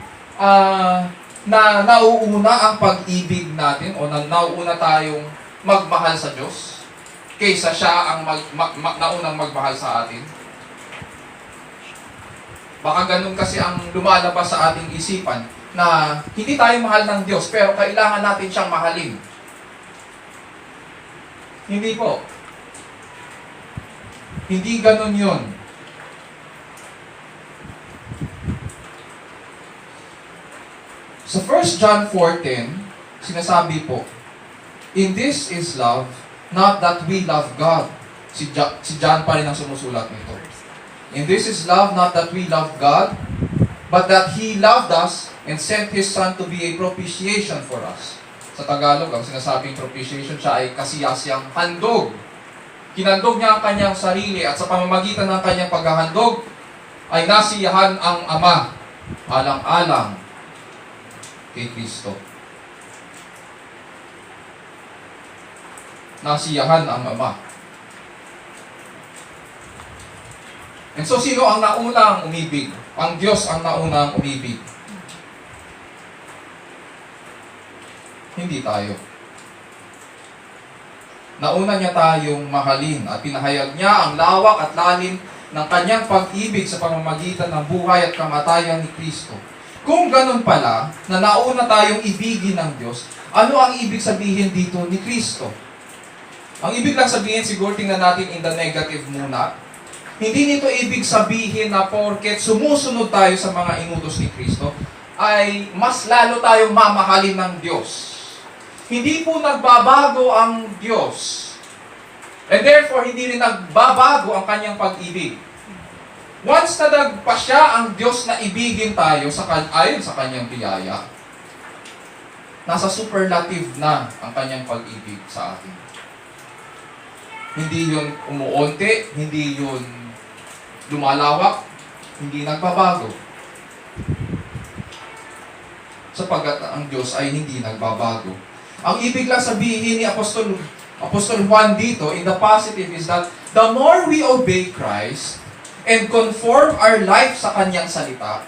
na nauuna ang pag-ibig natin o na nauuna tayong magmahal sa Diyos kaysa siya ang naunang magmahal sa atin? Baka ganun kasi ang lumalabas sa ating isipan na hindi tayo mahal ng Diyos pero kailangan natin siyang mahalin. Hindi po. Hindi ganun yun. Sa 1 John 4:10, sinasabi po, "In this is love, not that we love God." Si John pa rin ang sumusulat nito. "In this is love, not that we love God, but that He loved us and sent His Son to be a propitiation for us." Sa Tagalog, ang sinasabing propitiation, siya ay kasiyasiyang handog. Kinandog niya ang kanyang sarili at sa pamamagitan ng kanyang paghahandog ay nasiyahan ang Ama alang-alang kay Kristo. Nasiyahan ang Ama. And so, sino ang naunang umibig? Ang Diyos ang naunang umibig. Hindi tayo. Nauna niya tayong mahalin at pinahayag niya ang lawak at lalim ng kanyang pag-ibig sa pamamagitan ng buhay at kamatayan ni Kristo. Kung ganun pala, na nauna tayong ibigin ng Diyos, ano ang ibig sabihin dito ni Kristo? Ang ibig lang sabihin, siguro tingnan natin in the negative muna. Hindi nito ibig sabihin na porket sumusunod tayo sa mga inutos ni Kristo, ay mas lalo tayong mamahalin ng Diyos. Hindi po nagbabago ang Diyos. And therefore, hindi rin nagbabago ang kanyang pag-ibig. Once na nagpasya ang Diyos na ibigin tayo ayon sa kanyang biyaya, nasa superlative na ang kanyang pag-ibig sa atin. Hindi yun umuunti, hindi yun lumalawak, hindi nagbabago. Sapagkat ang Diyos ay hindi nagbabago. Ang ibig lang sabihin ni Apostol Juan dito, in the positive, is that the more we obey Christ and conform our life sa Kanyang salita,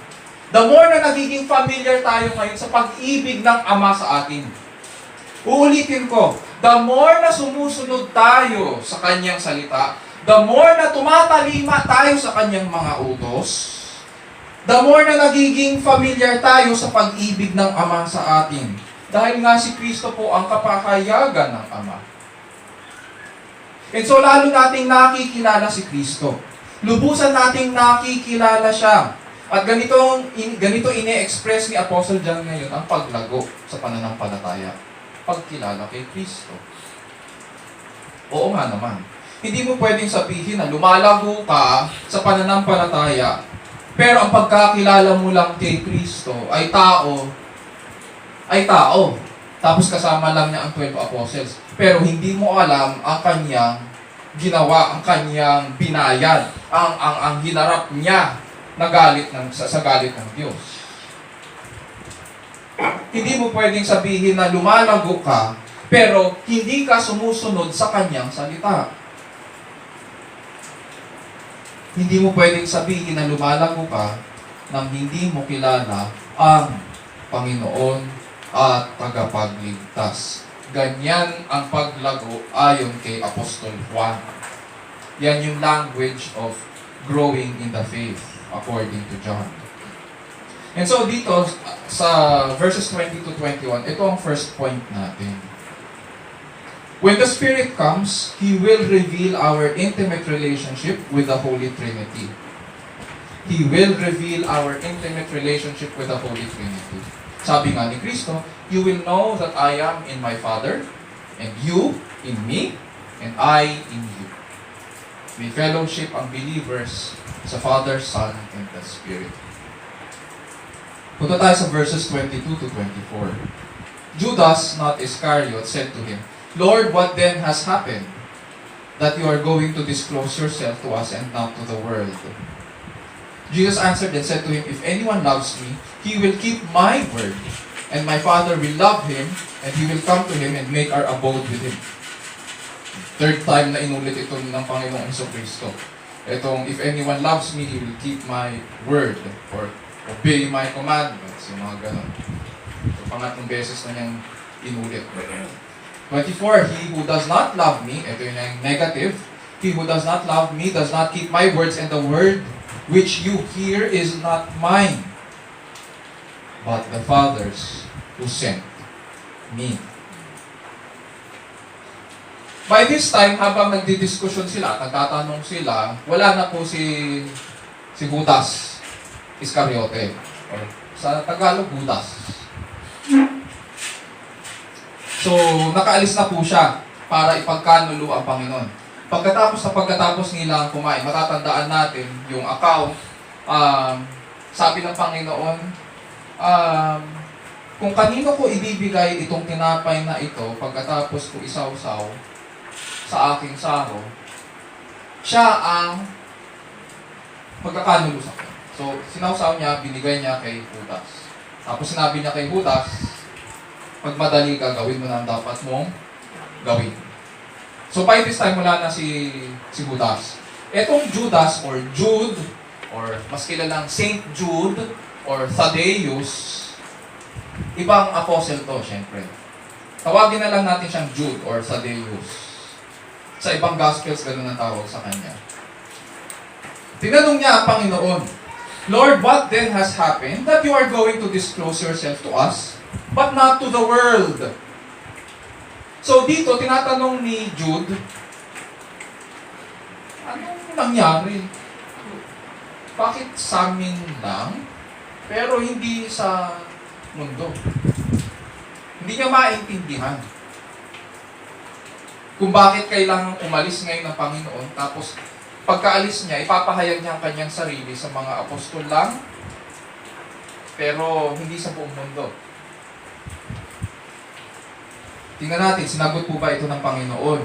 the more na nagiging familiar tayo ngayon sa pag-ibig ng Ama sa atin. Uulitin ko, the more na sumusunod tayo sa Kanyang salita, the more na tumatalima tayo sa Kanyang mga utos, the more na nagiging familiar tayo sa pag-ibig ng Ama sa atin. Dahil nga si Kristo po ang kapahayagan ng Ama. And so lalo nating nakikilala si Kristo. Lubusan nating nakikilala siya. At ganito ine-express ni Apostle John ngayon ang paglago sa pananampalataya. Pagkilala kay Kristo. Oo nga naman. Hindi mo pwedeng sabihin na lumalago ka sa pananampalataya, pero ang pagkakilala mo lang kay Kristo ay tao. Tapos kasama lang niya ang 12 apostles. Pero hindi mo alam ang kanyang ginawa, ang kanyang binayad, ang hinarap niya na sa galit ng Diyos. Hindi mo pwedeng sabihin na lumalago ka, pero hindi ka sumusunod sa kanyang salita. Hindi mo pwedeng sabihin na lumalago ka nang hindi mo kilala ang Panginoon at tagapagligtas. Ganyan ang paglago ayon kay Apostol Juan. Yan yung language of growing in the faith according to John. And so dito sa verses 20 to 21, ito ang first point natin. When the Spirit comes, He will reveal our intimate relationship with the Holy Trinity. He will reveal our intimate relationship with the Holy Trinity. Sabi nga ni Kristo, you will know that I am in my Father, and you in me, and I in you. May fellowship ang believers sa Father, Son, and the Spirit. Punta tayo sa verses 22 to 24. Judas, not Iscariot, said to him, Lord, what then has happened, that you are going to disclose yourself to us and not to the world? Jesus answered and said to him, if anyone loves me, he will keep my word, and my Father will love him, and he will come to him and make our abode with him. Third time na inulit ito ng Panginoong Jesucristo. Itong, if anyone loves me, he will keep my word, or obey my commandments, yung mga ganun. So, pangatlong beses na niyang inulit. 24, he who does not love me, ito yung negative, he who does not love me does not keep my words, and the word which you hear is not mine, but the Father's who sent me. By this time, habang nagdidiskusyon sila, nagtatanong sila, wala na po si Judas Iscariote. Or sa Tagalog, Judas. So, nakaalis na po siya para ipagkanulo ang Panginoon. Pagkatapos nilang kumain, matatandaan natin yung account, sabi ng Panginoon, kung kanino ko ibibigay itong tinapay na ito, pagkatapos ko isawsaw sa aking saro, siya ang magkakanulo sa akin. So, sinawsaw niya, binigay niya kay Judas. Tapos sinabi niya kay Judas, magmadali ka, gawin mo na ang dapat mong gawin. So by this time, wala na si Judas. Etong Judas or Jude, or mas kilalang Saint Jude or Thaddeus, ibang apostle to, syempre. Tawagin na lang natin siyang Jude or Thaddeus. Sa ibang Gospels, ganun ang tawag sa kanya. Tinanong niya ang Panginoon, Lord, what then has happened that you are going to disclose yourself to us, but not to the world? So dito, tinatanong ni Jude, anong nangyari? Bakit sa amin lang, pero hindi sa mundo? Hindi niya maintindihan kung bakit kailangang umalis ngayon ng Panginoon, tapos pagkaalis niya, ipapahayag niya ang kanyang sarili sa mga apostol lang, pero hindi sa buong mundo. Tingnan natin, sinagot po ba ito ng Panginoon?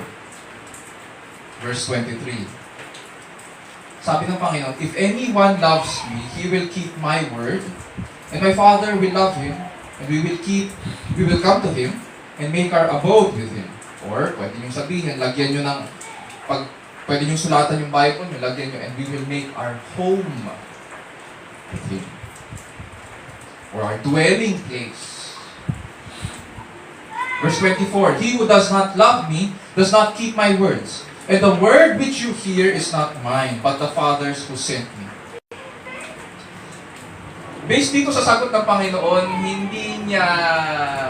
verse 23. Sabi ng Panginoon, if anyone loves me, he will keep my word, and my Father will love him, and we will come to him, and make our abode with him. Or, pwede nyo sabihin, lagyan nyo ng, pwede nyo sulatan yung Bible nyo, lagyan nyo, and we will make our home with him. Or our dwelling place. Verse 24, he who does not love me does not keep my words. And the word which you hear is not mine, but the Father's who sent me. Based dito sa sagot ng Panginoon, hindi niya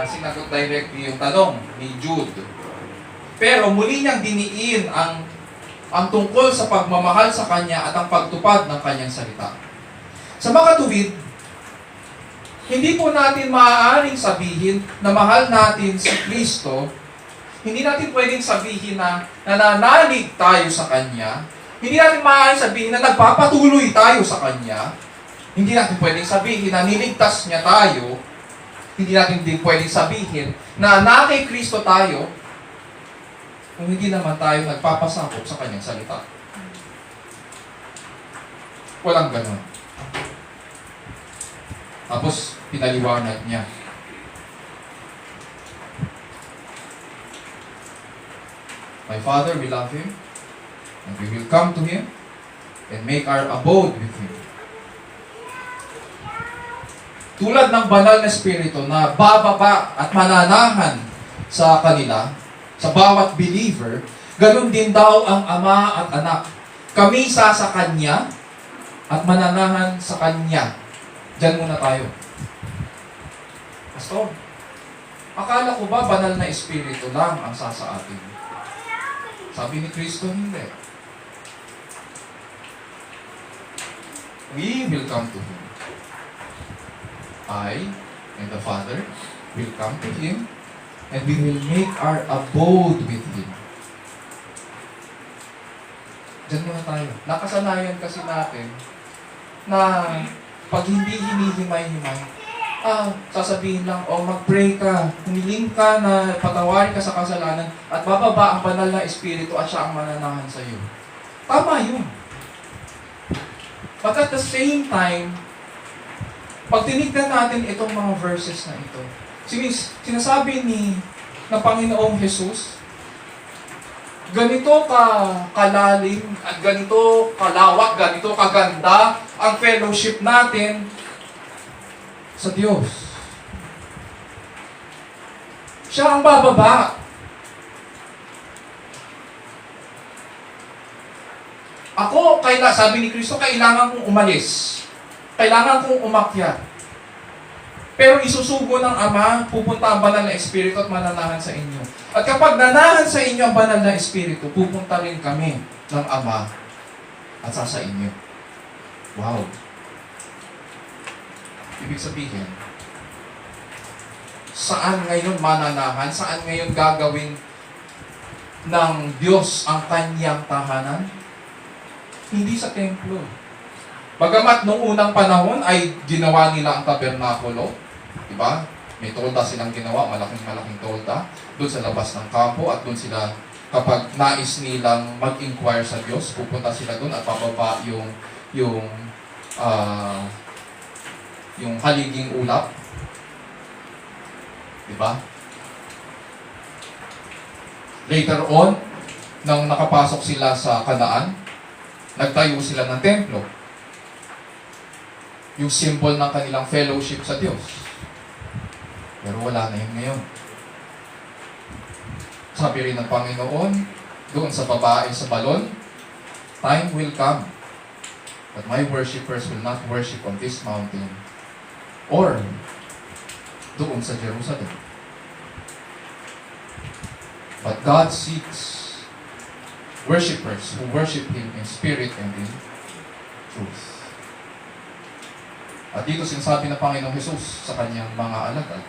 sinagot directly yung tanong ni Jude. Pero muli niyang diniin ang tungkol sa pagmamahal sa Kanya at ang pagtupad ng Kanyang salita. Sa makatuwid, hindi po natin maaaring sabihin na mahal natin si Kristo. Hindi natin pwedeng sabihin na nananalig tayo sa Kanya. Hindi natin maaaring sabihin na nagpapatuloy tayo sa Kanya. Hindi natin pwedeng sabihin na niligtas niya tayo. Hindi natin din pwedeng sabihin na kay Kristo tayo kung hindi naman tayo nagpapasakop sa Kanyang salita. Walang ganun. Tapos, pinaliwanag niya. My Father will love him, and we will come to him, and make our abode with him. Tulad ng banal na espiritu na bababa at mananahan sa kanila, sa bawat believer, ganun din daw ang Ama at Anak. Kami sa Kanya at mananahan sa Kanya. Diyan muna tayo. Pastor, akala ko ba banal na espiritu lang ang sa atin? Sabi ni Kristo, hindi. We will come to Him. I and the Father will come to Him, and we will make our abode with Him. Diyan muna tayo. Nakasanayan kasi natin na pag hindi hinihimay-himay, sasabihin lang, mag-pray ka, humiling ka na patawarin ka sa kasalanan, at bababa ang banal na espiritu at siya ang mananahan sa iyo. Tama yun. But at the same time, pag tinignan natin itong mga verses na ito, sinasabi ng Panginoong Jesus, ganito kalalim, at ganito kalawak, ganito kaganda ang fellowship natin sa Diyos. Siya ang bababa. Sabi ni Kristo, kailangan kong umalis. Kailangan kong umakyat. Pero isusugo ng Ama, pupunta ang banal na Espiritu at mananahan sa inyo. At kapag nanahan sa inyo ang banal na Espiritu, pupunta rin kami ng Ama at sa inyo. Wow. Ibig sabihin, saan ngayon mananahan? Saan ngayon gagawin ng Diyos ang kanyang tahanan? Hindi sa templo. Bagamat nung unang panahon ay ginawa nila ang tabernakulo, diba? May tolda silang ginawa, malaking tolda, doon sa labas ng kampo, at doon sila, kapag nais nilang mag-inquire sa Diyos, pupunta sila doon at bababa yung haliging ulap. Diba? Later on, nang nakapasok sila sa Kanaan, nagtayo sila ng templo. Yung symbol ng kanilang fellowship sa Diyos. Pero wala na yun ngayon. Sabi rin ng Panginoon, doon sa babae sa balon, time will come that my worshipers will not worship on this mountain or doon sa Jerusalem. But God seeks worshipers who worship Him in spirit and in truth. At dito sinasabi ng Panginoong Jesus sa kanyang mga alagad,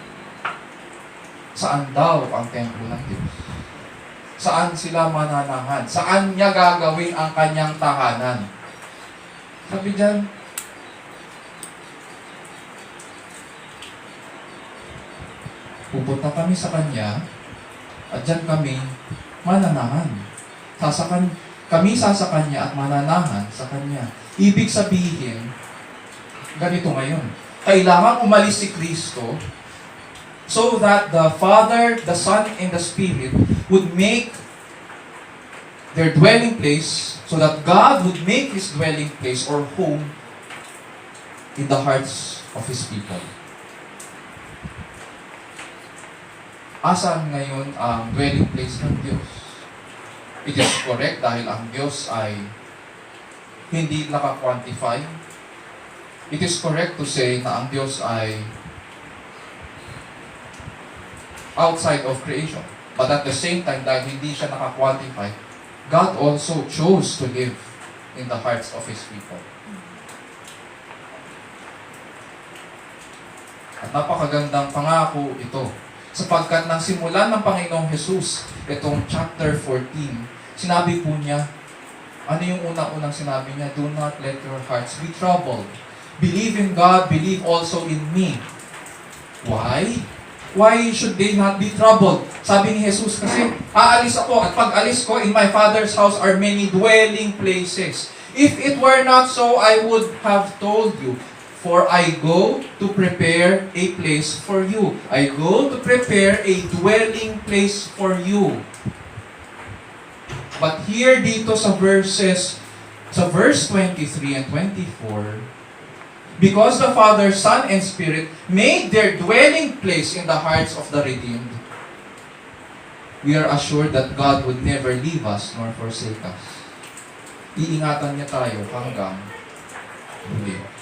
saan daw ang templo ng Diyos? Saan sila mananahan? Saan niya gagawin ang kanyang tahanan? Sabi dyan, pupunta kami sa Kanya at dyan kami mananahan. kami sa Kanya at mananahan sa Kanya. Ibig sabihin, ganito ngayon. Kailangan umalis si Kristo so that the Father, the Son, and the Spirit would make their dwelling place, so that God would make His dwelling place or home in the hearts of His people. Asan ngayon ang dwelling place ng Diyos? It is correct dahil ang Diyos ay hindi naka-quantify. It is correct to say na ang Diyos ay outside of creation. But at the same time, dahil hindi siya naka-quantify, God also chose to live in the hearts of His people. At napakagandang pangako ito. Sapagkat nang simulan ng Panginoong Jesus, itong chapter 14, sinabi po niya, ano yung unang-unang sinabi niya? Do not let your hearts be troubled. Believe in God, believe also in me. Why? Why should they not be troubled? Sabi ni Jesus kasi, aalis ako at pag alis ko, in my Father's house are many dwelling places. If it were not so, I would have told you. For I go to prepare a place for you. I go to prepare a dwelling place for you. But here dito sa verse 23 and 24, because the Father, Son, and Spirit made their dwelling place in the hearts of the redeemed, we are assured that God would never leave us nor forsake us. Iingatan niya tayo hanggang huli.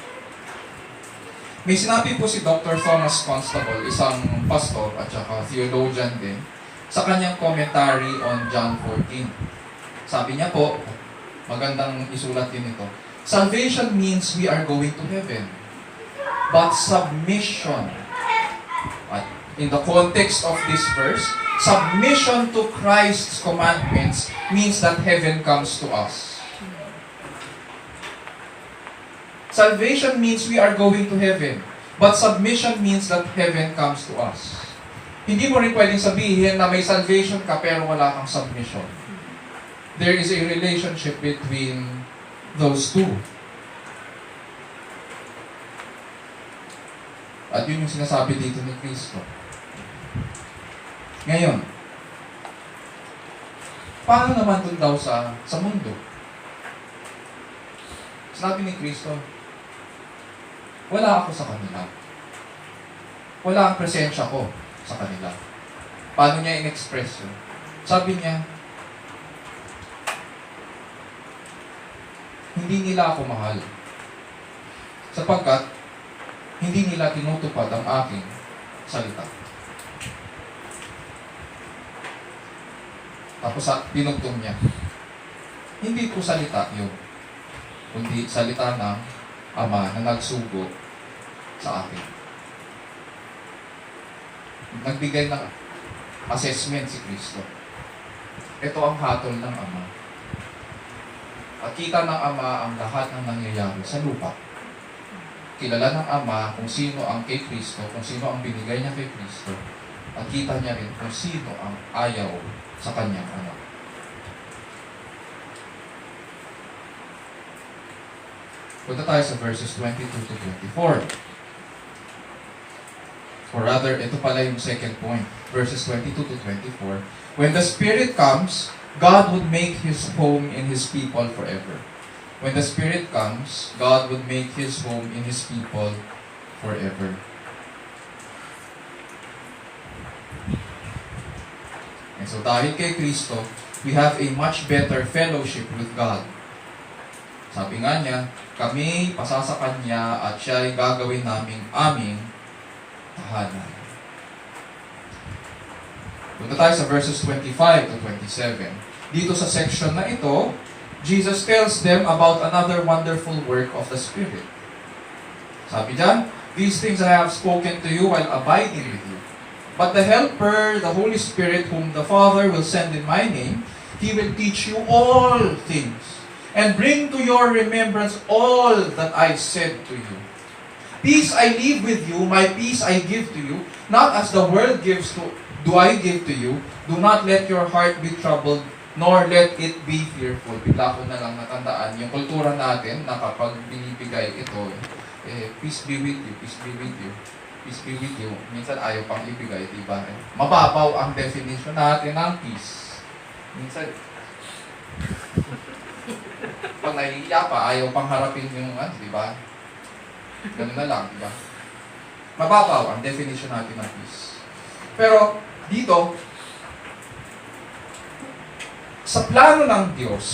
May sinabi po si Dr. Thomas Constable, isang pastor at saka theologian din, sa kanyang commentary on John 14. Sabi niya po, magandang isulat din ito, salvation means we are going to heaven. But submission, at in the context of this verse, submission to Christ's commandments means that heaven comes to us. Salvation means we are going to heaven. But submission means that heaven comes to us. Hindi mo rin pwedeng sabihin na may salvation ka pero wala kang submission. There is a relationship between those two. At yun yung sinasabi dito ni Kristo. Ngayon, paano naman dun daw sa mundo? Sabi ni Kristo, wala ako sa kanila. Wala ang presensya ko sa kanila. Paano niya in-express yun? Sabi niya, hindi nila ako mahal. Sapagkat, hindi nila tinutupad ang aking salita. Tapos pinugtong niya, hindi po salita yun, kundi salita ng Ama na nagsugo sa akin. Nagbigay ng assessment si Kristo. Ito ang hatol ng Ama. At kita ng Ama ang lahat ng nangyayari sa lupa. Kilala ng Ama kung sino ang kay Kristo, kung sino ang binigay niya kay Kristo. At kita niya rin kung sino ang ayaw sa kanyang anak. Punta tayo sa verses 22 to 24. Or rather, ito pala yung second point. Verses 22 to 24. When the Spirit comes, God would make His home in His people forever. When the Spirit comes, God would make His home in His people forever. And so dahil kay Kristo, we have a much better fellowship with God. Sabi nga niya, kami pasasakan niya at siya ay gagawin naming aming tahanan. Punta tayo sa verses 25 to 27. Dito sa section na ito, Jesus tells them about another wonderful work of the Spirit. Sabi diyan, these things I have spoken to you while abiding with you. But the Helper, the Holy Spirit, whom the Father will send in my name, He will teach you all things and bring to your remembrance all that I said to you. Peace I leave with you, my peace I give to you, not as the world gives do I give to you. Do not let your heart be troubled, nor let it be fearful. Bigla ko na lang natandaan yung kultura natin na kapag binibigay ito, peace be with you, peace be with you, peace be with you. Minsan ayaw pang ibigay, diba? Mababaw ang definition natin ng peace. Minsan, pag nahihiya pa, ayaw pang harapin yung, diba? Ganun na lang, diba? Mababaw ang definition natin ng peace. Pero, dito, sa plano ng Diyos,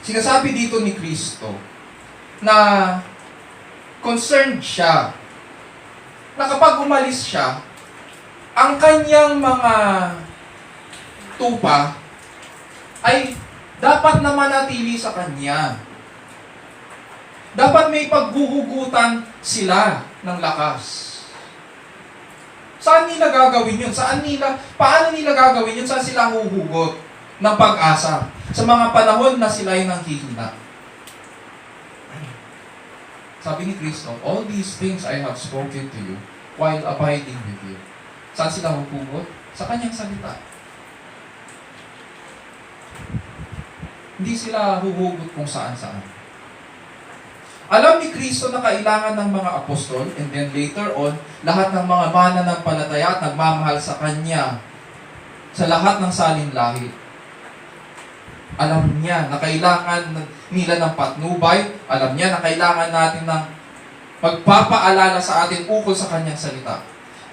sinasabi dito ni Kristo na concerned siya na kapag umalis siya, ang kanyang mga tupa ay dapat na manatili sa kanya. Dapat may paghuhugutan sila ng lakas. Saan nila gagawin yun? Paano nila gagawin yun? Saan sila huhugot ng pag-asa? Sa mga panahon na sila ay nanghihina. Sabi ni Kristo, all these things I have spoken to you while abiding with you. Saan sila huhugot? Sa kanyang salita. Hindi sila huhugot kung saan-saan. Alam ni Kristo na kailangan ng mga apostol, and then later on, lahat ng mga mananampalataya at nagmamahal sa Kanya sa lahat ng salinlahi. Alam niya na kailangan nila ng patnubay, alam niya na kailangan natin ng magpapaalala sa atin ukol sa Kanyang salita.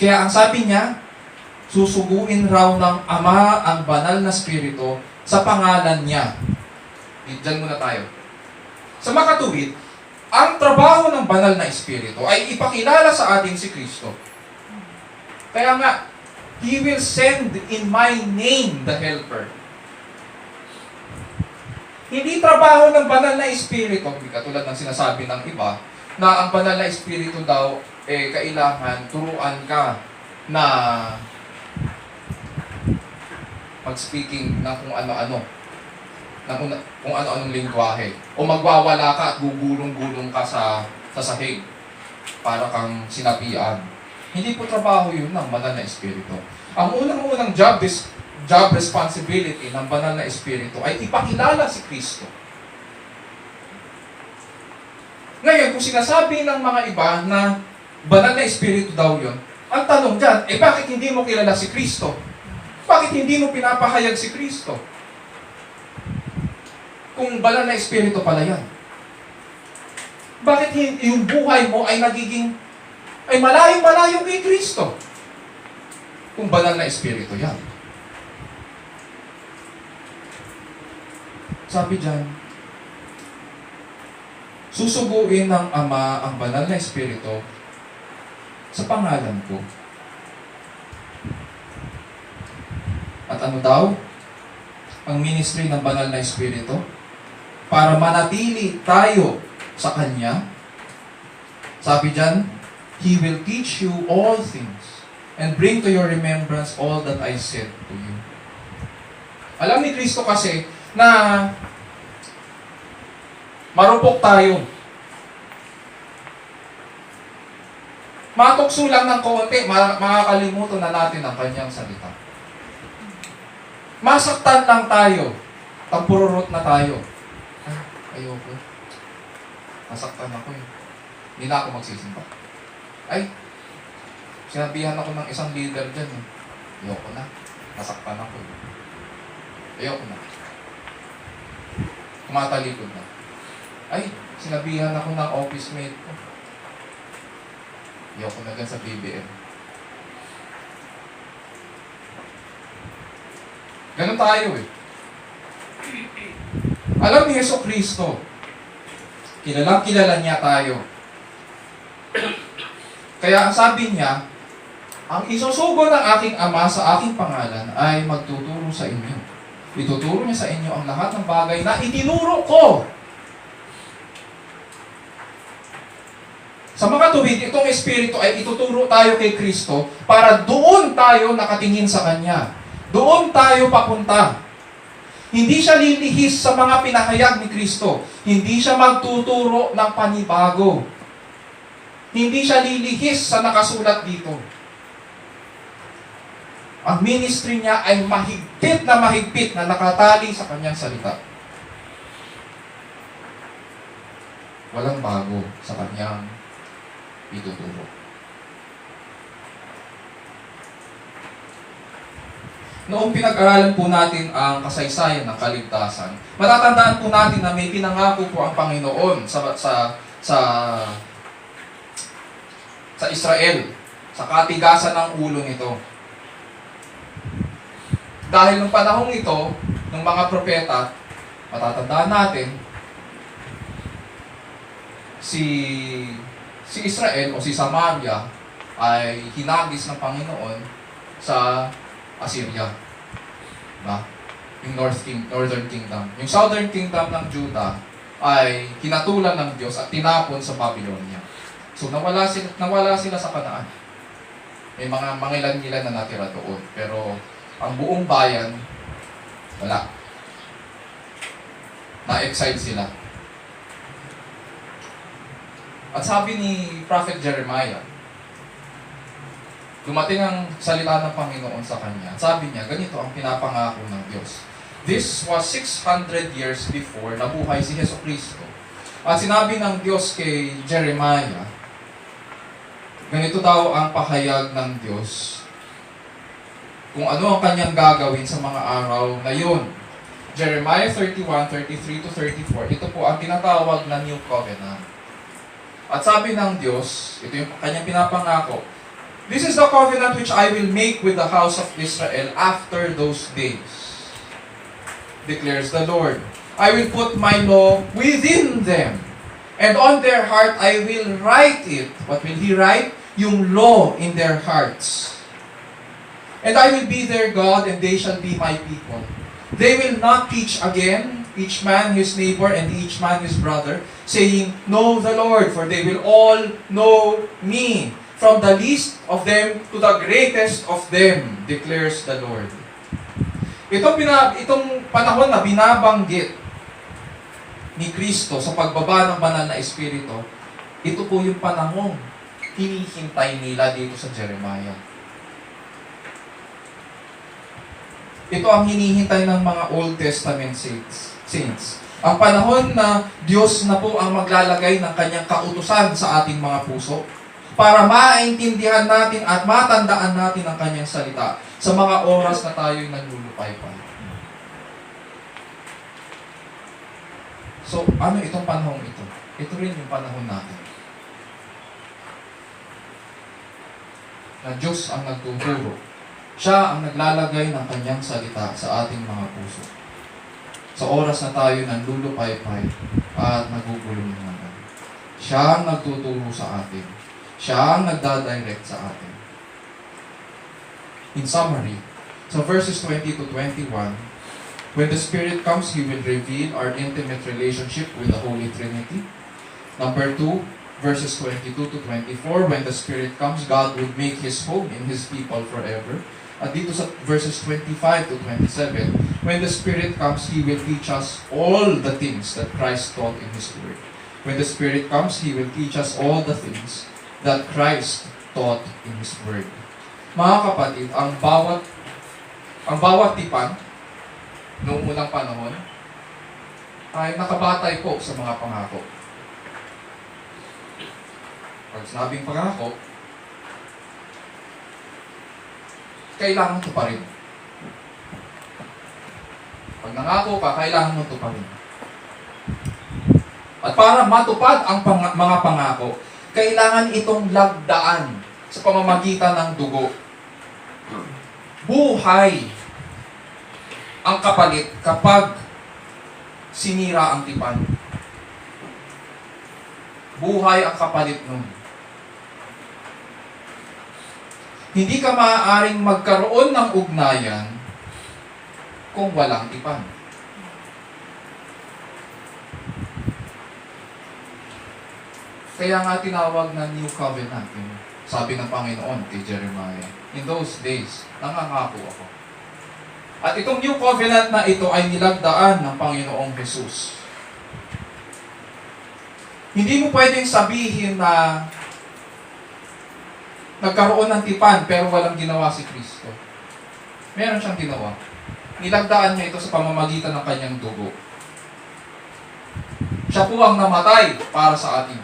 Kaya ang sabi niya, susuguin raw ng Ama ang banal na Espiritu sa pangalan niya. Diyan muna tayo. Sa makatuwid, ang trabaho ng banal na Espiritu ay ipakilala sa atin si Kristo. Kaya nga, He will send in my name the Helper. Hindi trabaho ng banal na Espiritu, katulad ng sinasabi ng iba, na ang banal na Espiritu daw, kailangan turuan ka na mag-speaking ng kung ano-ano, kung ano-anong lingwahe. O magwawala ka at gugulong-gulong ka sa sahig para kang sinapian. Hindi po trabaho yun ng banal na Espiritu. Ang unang-unang job responsibility ng banal na Espiritu ay ipakilala si Kristo. Ngayon, kung sinasabi ng mga iba na banal na Espiritu daw yun, ang tanong dyan, bakit hindi mo kilala si Kristo? Bakit hindi mo pinapahayag si Kristo? Kung banal na Espiritu pala yan. Bakit yung buhay mo ay malayong-malayo kay Kristo? Kung banal na Espiritu yan. Sabi dyan, susuguin ng Ama ang banal na Espiritu sa pangalan ko. At ano daw? Ang ministry ng banal na Espiritu para manatili tayo sa Kanya. Sabi dyan, He will teach you all things and bring to your remembrance all that I said to you. Alam ni Kristo kasi na marupok tayo. Matukso lang ng konti, makakalimutan na natin ang Kanyang salita. Masaktan lang tayo, tampururot na tayo. Ay, ayoko. Nasaktan ako eh. Hindi na ako magsisimba. Ay, sinabihan ako ng isang leader dyan eh. Ayoko na. Nasaktan ako eh. Ayoko na. Kumatalikod na. Ay, sinabihan ako ng office mate ko. Ayoko na gan sa BBM. Ganun tayo eh. Alam ni Yeso Kristo, kilala niya tayo. Kaya ang sabi niya, ang isusugo ng aking Ama sa aking pangalan ay magtuturo sa inyo. Ituturo niya sa inyo ang lahat ng bagay na itinuro ko. Sa mga tuwid, itong Espiritu ay ituturo tayo kay Kristo para doon tayo nakatingin sa Kanya. Doon tayo papunta. Hindi siya lilihis sa mga pinahayag ni Kristo. Hindi siya magtuturo ng panibago. Hindi siya lilihis sa nakasulat dito. Ang ministry niya ay mahigpit na nakatali sa kanyang salita. Walang bago sa kanyang ituturo. Noong pinag-aralan po natin ang kasaysayan ng kaligtasan, matatandaan po natin na may pinangako po ang Panginoon sa Israel, sa katigasan ng ulo nito. Dahil nung panahong ito, ng mga propeta, matatandaan natin, si Israel o si Samaria ay hinagis ng Panginoon sa Assyria. Diba? Yung Northern Kingdom. Yung Southern Kingdom ng Judah ay hinatulan ng Diyos at tinapon sa Babylonia. So nawala sila sa Kanaan. May mga mangilan-ngilan na natira doon. Pero ang buong bayan, wala. Na-exile sila. At sabi ni Prophet Jeremiah, dumating ang salita ng Panginoon sa kanya. Sabi niya, ganito ang pinapangako ng Diyos. This was 600 years before nabuhay si Jesucristo. At sinabi ng Diyos kay Jeremiah, ganito daw ang pahayag ng Diyos kung ano ang kanyang gagawin sa mga araw na yun. Jeremiah 31:33-34, ito po ang tinatawag na New Covenant. At sabi ng Diyos, ito yung kanyang pinapangako, this is the covenant which I will make with the house of Israel after those days, declares the Lord. I will put my law within them, and on their heart I will write it. What will He write? Yung law in their hearts. And I will be their God, and they shall be my people. They will not teach again, each man his neighbor and each man his brother, saying, know the Lord, for they will all know me, from the least of them to the greatest of them, declares the Lord. Itong panahon na binabanggit ni Kristo sa pagbaba ng banal na Espiritu, ito po yung panahon hinihintay nila dito sa Jeremiah. Ito ang hinihintay ng mga Old Testament saints. Ang panahon na Diyos na po ang maglalagay ng kanyang kautusan sa ating mga puso para maintindihan natin at matandaan natin ang kanyang salita sa mga oras na tayo'y naglulupay-pay. So, ano itong panahon ito? Ito rin yung panahon natin. Na Diyos ang nagtuturo. Siya ang naglalagay ng kanyang salita sa ating mga puso. Sa oras na tayo naglulupay-pay at nagugulong naman. Siya ang nagtuturo sa atin. Siya ang nagdadirect sa atin. In summary, so verses 20-21, when the Spirit comes, He will reveal our intimate relationship with the Holy Trinity. Number 2, verses 22-24, when the Spirit comes, God would make His home in His people forever. At dito sa verses 25-27, when the Spirit comes, He will teach us all the things that Christ taught in His Word. When the Spirit comes, He will teach us all the things that Christ taught in His Word. Mga kapatid, ang bawat tipan noong unang panahon ay nakabatay po sa mga pangako. Pag sinabing pangako, kailangan tuparin. Pag nangako ka, kailangan mo tuparin. At para matupad ang mga pangako, kailangan itong lagdaan sa pamamagitan ng dugo. Buhay ang kapalit kapag sinira ang tipan. Buhay ang kapalit nun. Hindi ka maaaring magkaroon ng ugnayan kung walang tipan. Kaya nga tinawag na New Covenant. Sabi ng Panginoon kay Jeremiah, in those days, nangangako ako. At itong New Covenant na ito ay nilagdaan ng Panginoong Jesus. Hindi mo pwedeng sabihin na nagkaroon ng tipan pero walang ginawa si Kristo. meron siyang ginawa. Nilagdaan niya ito sa pamamagitan ng kanyang dugo. Siya po ang namatay para sa atin.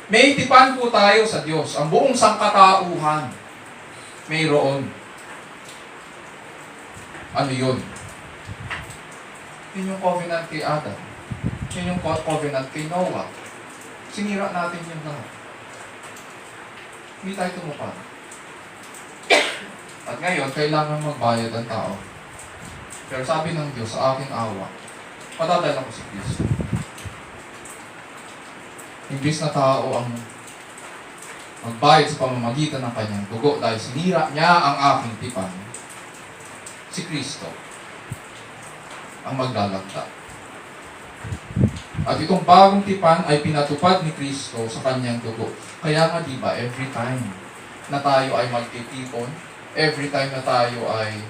May tipan po tayo sa Diyos. Ang buong sangkatauhan mayroon. Ano yun? Yun yung covenant kay Adam. Yun yung covenant kay Noah. Sinira natin yung lahat. Hindi tayo tumupad. At ngayon, kailangan magbayad ang tao. Pero sabi ng Diyos, sa aking awa, patadala ko si Kristo. Imbis na tao ang magbayad sa pamamagitan ng kanyang dugo dahil sinira niya ang aking tipan, si Kristo ang maglalagda. At itong bagong tipan ay pinatupad ni Kristo sa kanyang dugo. Kaya nga diba, every time na tayo ay magtitipon, every time na tayo ay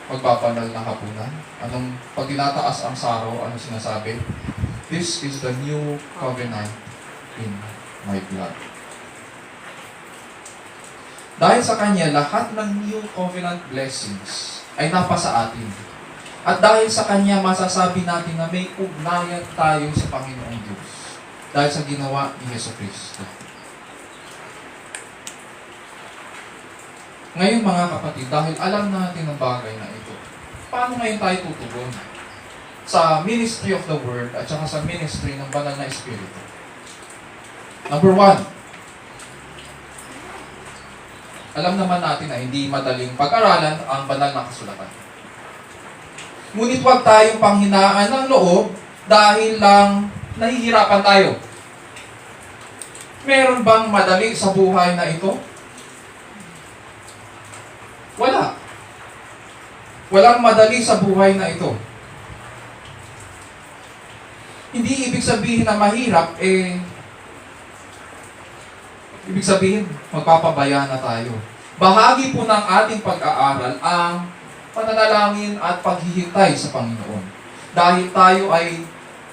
magpapanal ng hapunan, pag tinataas ang saraw, ano sinasabi? This is the new covenant in my blood. Dahil sa Kanya, lahat ng new covenant blessings ay napasa atin. At dahil sa Kanya, masasabi natin na may ugnayan tayo sa Panginoong Diyos. Dahil sa ginawa ni Yesu Cristo. Ngayon mga kapatid, dahil alam natin ang bagay na ito, paano ngayon tayo tutugon sa ministry of the Word at saka sa ministry ng Banal na Espiritu? Number 1, alam naman natin na hindi madaling pag-aralan ang banal na kasulatan. Ngunit huwag tayong panghinaan ng loob dahil lang nahihirapan tayo. Meron bang madali sa buhay na ito? Wala. Walang madali sa buhay na ito. Hindi ibig sabihin na mahirap, ibig sabihin, magpapabaya na tayo. Bahagi po ng ating pag-aaral ang pananalangin at paghihintay sa Panginoon. Dahil tayo ay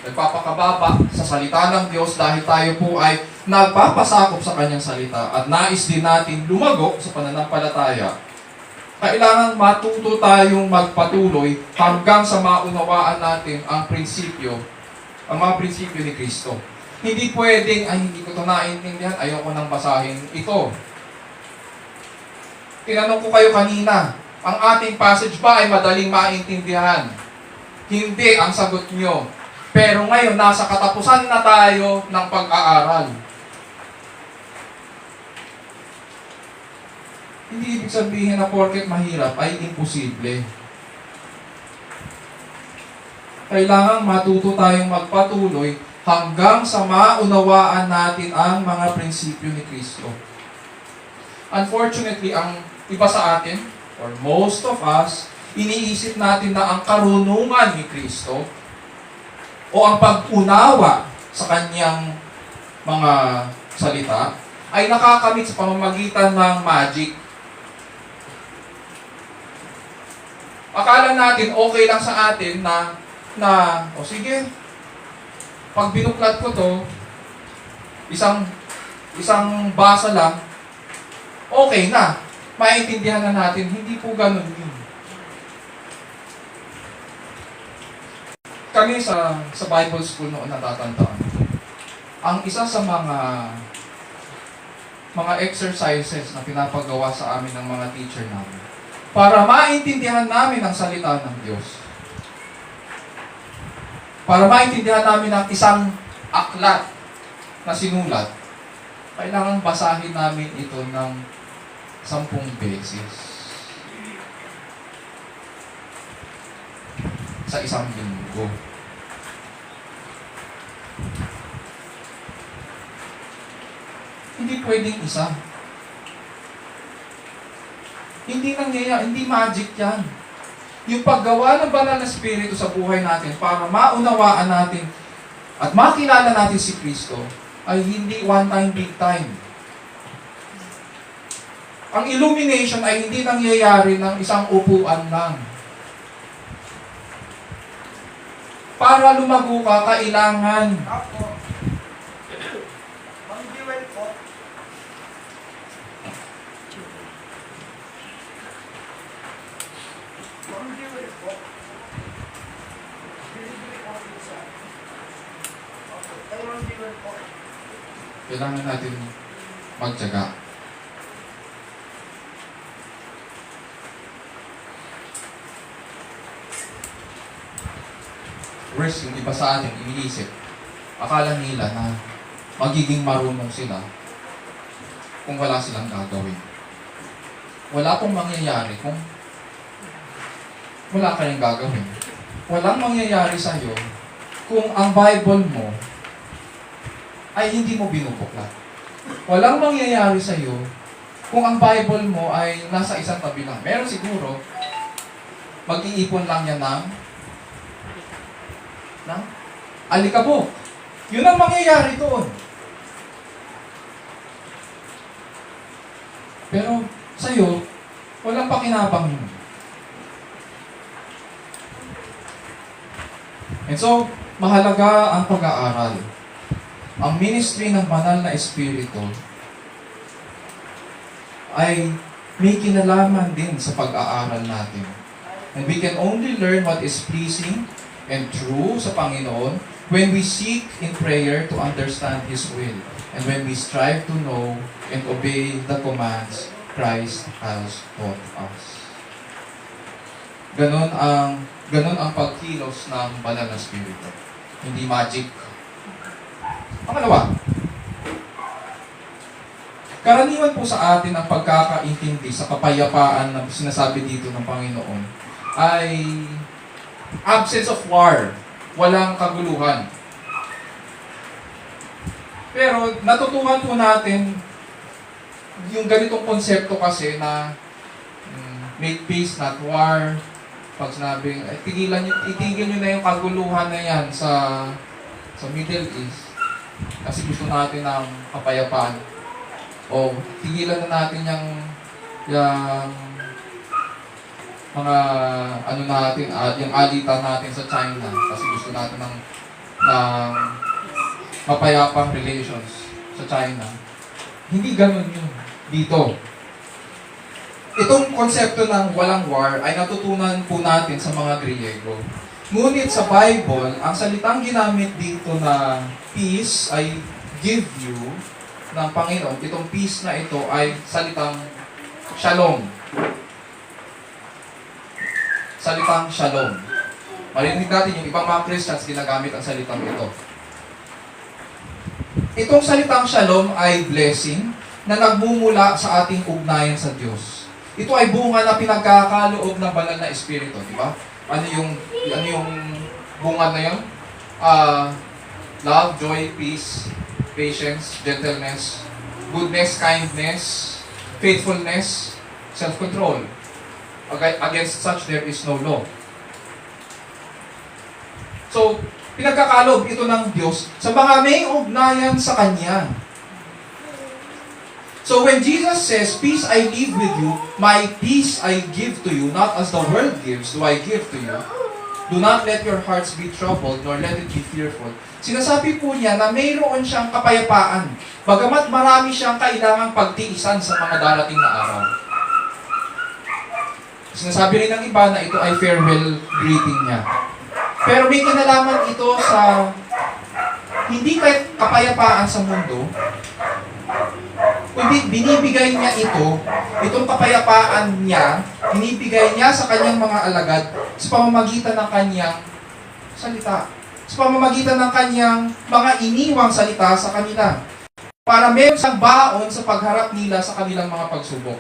nagpapakababa sa salita ng Diyos, dahil tayo po ay nagpapasakop sa Kanyang salita at nais din natin lumago sa pananampalataya, kailangan matuto tayong magpatuloy hanggang sa maunawaan natin ang mga prinsipyo ni Kristo. Hindi pwedeng, hindi ko ito naiintindihan, ayoko nang basahin ito. Tinanong ko kayo kanina, ang ating passage ba ay madaling maintindihan? Hindi ang sagot nyo. Pero ngayon, nasa katapusan na tayo ng pag-aaral. Hindi ibig sabihin na porket mahirap ay imposible. Kailangan matuto tayong magpatuloy hanggang sa maunawaan natin ang mga prinsipyo ni Kristo. Unfortunately, ang iba sa atin, or most of us, iniisip natin na ang karunungan ni Kristo o ang pag-unawa sa Kanyang mga salita ay nakakamit sa pamamagitan ng magic. Akala natin okay lang sa atin o sige, pag binuklat ko to, isang basa lang, okay na. Maintindihan na natin, hindi po ganun yun. Kami sa Bible School noon natatandaan, ang isa sa mga exercises na pinapagawa sa amin ng mga teacher namin, para maintindihan namin ang salita ng Diyos. Para maintindihan namin ang isang aklat na sinulat, kailangan basahin namin ito ng 10 beses. Sa isang linggo. Hindi pwedeng isa. Hindi nangyayari, hindi magic yan. Yung paggawa ng banal na espiritu sa buhay natin para maunawaan natin at makilala natin si Kristo ay hindi one time, big time. Ang illumination ay hindi nangyayari ng isang upuan lang. Para lumago ka, kailangan kailangan natin magtiyaga. Worse, yung iba sa atin, iniisip, akala nila na magiging marunong sila kung wala silang gagawin. Wala pong mangyayari kung wala kayong gagawin. Walang mangyayari sa'yo kung ang Bible mo ay hindi mo binubuklat. Walang mangyayari sa'yo kung ang Bible mo ay nasa isang tabi lang. Meron siguro, mag-iipon lang yan ng alikabok. Yun ang mangyayari doon. Pero sa'yo, walang pakinabang yun. And so, mahalaga ang pag-aaral. Ang ministry ng banal na espiritu ay may kinalaman din sa pag-aaral natin. And we can only learn what is pleasing and true sa Panginoon when we seek in prayer to understand His will and when we strive to know and obey the commands Christ has taught us. Ganon ang pagkilos ng banal na espiritu. Hindi magic. Pangalawa, karaniwan po sa atin ang pagkakaintindi sa kapayapaan na sinasabi dito ng Panginoon ay absence of war, walang kaguluhan. Pero natutuhan po natin yung ganitong konsepto kasi na make peace, not war. Pag sinabing, itigil nyo na yung kaguluhan na yan sa Middle East kasi gusto natin ng kapayapaan. O tigilan na natin yung mga yung alitan natin sa China kasi gusto natin ng mapayapang relations sa China. Hindi ganun yun dito. Itong konsepto ng walang war ay natutunan po natin sa mga Griego. Ngunit sa Bible, ang salitang ginamit dito na peace ay give you ng Panginoon. Itong peace na ito ay salitang shalom. Salitang shalom. Marinig natin yung ibang mga Christians ginagamit ang salitang ito. Itong salitang shalom ay blessing na nagmumula sa ating ugnayan sa Diyos. Ito ay bunga na pinagkakaloob ng banal na espiritu, di ba? Ano yung bunga na yun? Love, joy, peace, patience, gentleness, goodness, kindness, faithfulness, self-control. Against such there is no law. So, pinagkakalob ito ng Diyos sa mga may ugnayan sa Kanya. So when Jesus says, peace I leave with you, my peace I give to you, not as the world gives, do I give to you. Do not let your hearts be troubled, nor let it be fearful. Sinasabi po niya na mayroon siyang kapayapaan, bagamat marami siyang kailangang pagtiisan sa mga darating na araw. Sinasabi rin ng iba na ito ay farewell greeting niya. Pero may kinalaman ito sa hindi kahit kapayapaan sa mundo, kundi binibigay niya itong kapayapaan niya, binibigay niya sa kanyang mga alagad sa pamamagitan ng kanyang salita. Sa pamamagitan ng kanyang mga iniwang salita sa kanila. Para meron siyang baon sa pagharap nila sa kanilang mga pagsubok.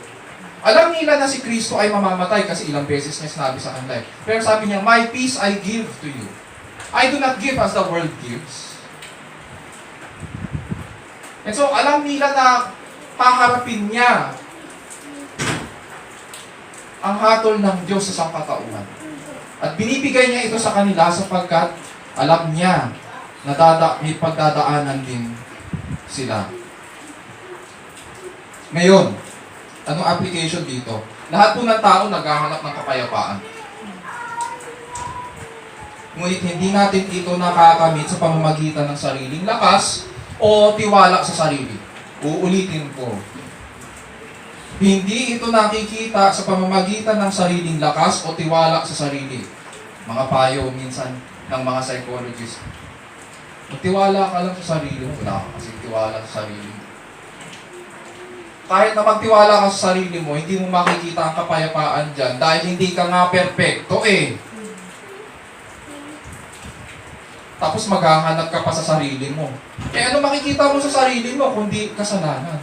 Alam nila na si Kristo ay mamamatay kasi ilang beses niya sinabi sa kanila. Pero sabi niya, my peace I give to you. I do not give as the world gives. And so, alam nila na haharapin niya ang hatol ng Diyos sa sangkatauhan. At binibigay niya ito sa kanila sapagkat alam niya na may pagdadaanan din sila. Ngayon, anong application dito? Lahat po ng tao naghahanap ng kapayapaan. Ngunit hindi natin ito nakakamit sa pamamagitan ng sariling lakas o tiwala sa sarili. Uulitin ko. Hindi ito nakikita sa pamamagitan ng sariling lakas o tiwala sa sarili. Mga payo minsan ng mga psychologists. Magtiwala ka lang sa sarili mo, wala ka kasi magtiwala sa sarili mo. Kahit na magtiwala ka sa sarili mo, hindi mo makikita ang kapayapaan dyan dahil hindi ka nga perpekto eh. Tapos maghahanap ka pa sa sarili mo. Eh ano makikita mo sa sarili mo kundi kasalanan?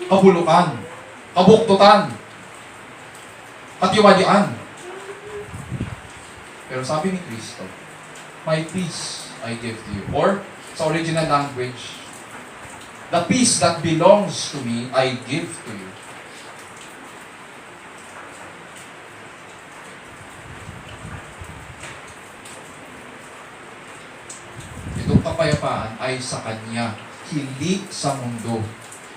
Kabulukan, kabuktutan, katiwalian. Pero sabi ni Kristo, my peace I give to you. Or, sa original language, the peace that belongs to me, I give to you. Itong kapayapaan ay sa Kanya, hindi sa mundo.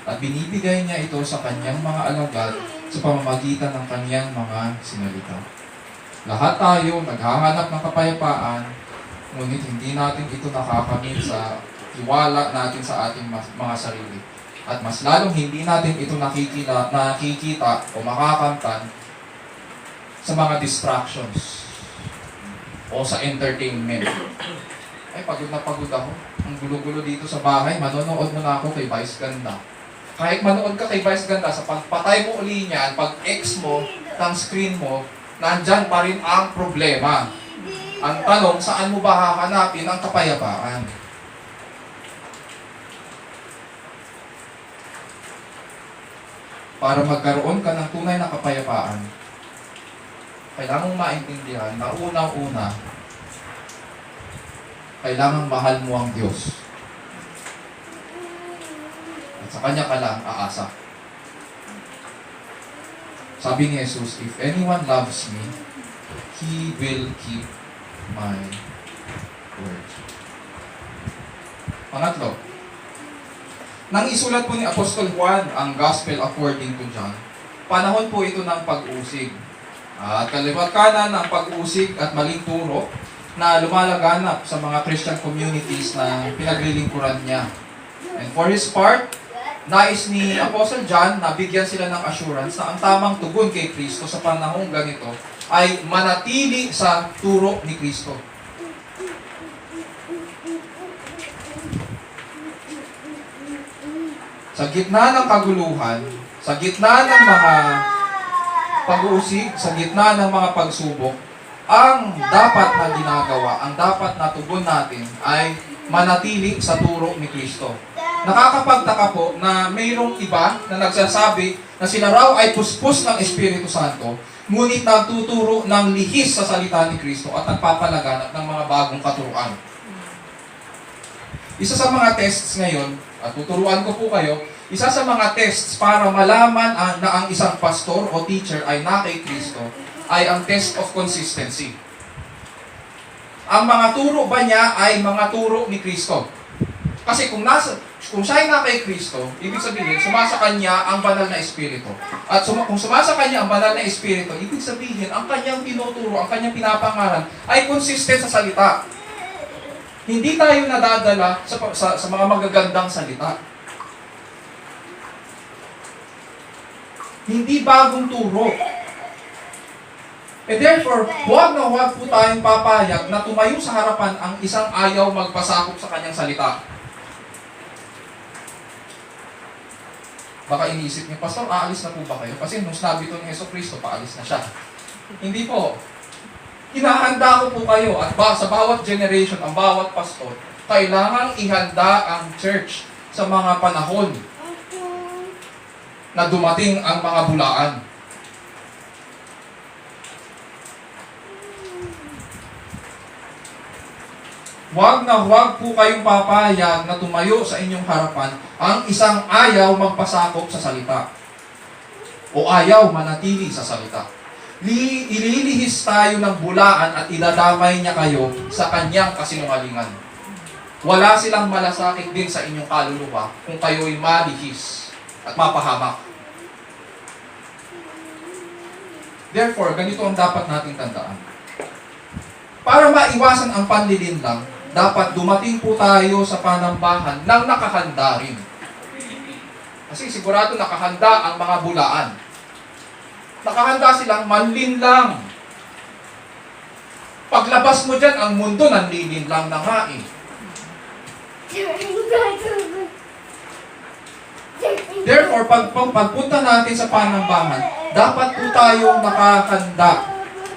At binibigay niya ito sa Kanyang mga alagad sa pamamagitan ng Kanyang mga sinalita. Lahat tayo naghahanap ng kapayapaan, ngunit hindi natin ito nakakamit sa tiwala natin sa ating mga sarili. At mas lalong hindi natin ito nakikita o makakamtan sa mga distractions o sa entertainment. Ay, pagod na pagod ako. Ang gulo-gulo dito sa bahay, manonood mo na ako kay Vice Ganda. Kahit manood ka kay Vice Ganda, sa pagpatay mo uli niyan, pag-X mo ng screen mo, nandyan pa rin ang problema. Ang tanong, saan mo ba hahanapin ang kapayapaan? Para magkaroon ka ng tunay na kapayapaan, kailangan mong maintindihan na unang-una, kailangan mahal mo ang Diyos. At sa Kanya ka lang aasa. Sabi ni Jesus, if anyone loves me, he will keep my word. Pangatlo, nang isulat po ni Apostol Juan ang Gospel according to John, panahon po ito ng pag-usig. At kaliwat kanan ang pag-usig at maling turo na lumalaganap sa mga Christian communities na pinaglilingkuran niya. And for his part, nais ni Apostle John na bigyan sila ng assurance na ang tamang tugon kay Kristo sa panahong ganito ay manatili sa turo ni Kristo. Sa gitna ng kaguluhan, sa gitna ng mga pag-uusig, sa gitna ng mga pagsubok, ang dapat na ginagawa, ang dapat na tugon natin ay manatili sa turo ni Kristo. Nakakapagtaka po na mayroong iba na nagsasabi na sila raw ay puspos ng Espiritu Santo, ngunit nagtuturo ng lihis sa salita ni Kristo at nagpapalaganap ng mga bagong katuruan. Isa sa mga tests ngayon, at tuturuan ko po kayo, isa sa mga tests para malaman na ang isang pastor o teacher ay na kay Kristo ay ang test of consistency. Ang mga turo ba niya ay mga turo ni Kristo? Kasi kung siya ay na kay Kristo, ibig sabihin, sumasa kanya ang banal na Espiritu. At kung sumasa kanya ang banal na Espiritu, ibig sabihin, ang kanyang tinuturo, ang kanyang pinapangaral, ay consistent sa salita. Hindi tayo nadadala sa mga magagandang salita. Hindi bagong turo. And therefore, huwag po tayong papayag na tumayo sa harapan ang isang ayaw magpasakop sa kanyang salita. Baka iniisip niyo, Pastor, aalis na po ba kayo? Kasi nung sinabi ito ni Jesucristo, paalis na siya. Hindi po. Hinahanda ko po kayo at sa bawat generation, ang bawat pastor, kailangang ihanda ang church sa mga panahon na dumating ang mga bulaan. Huwag po kayong papayag na tumayo sa inyong harapan ang isang ayaw magpasakop sa salita o ayaw manatili sa salita. Ililihis tayo ng bulaan at idadamay niya kayo sa kanyang kasinungalingan. Wala silang malasakit din sa inyong kaluluwa kung kayo'y malihis at mapahamak. Therefore, ganito ang dapat nating tandaan. Para maiwasan ang panlilinlang, dapat dumating po tayo sa panambahan ng nakahanda rin. Kasi sigurado nakahanda ang mga bulaan. Nakahanda silang manlinlang. Paglabas mo dyan, ang mundo nanlilinlang na nga eh. Therefore, pagpunta natin sa panambahan, dapat po tayong nakahanda.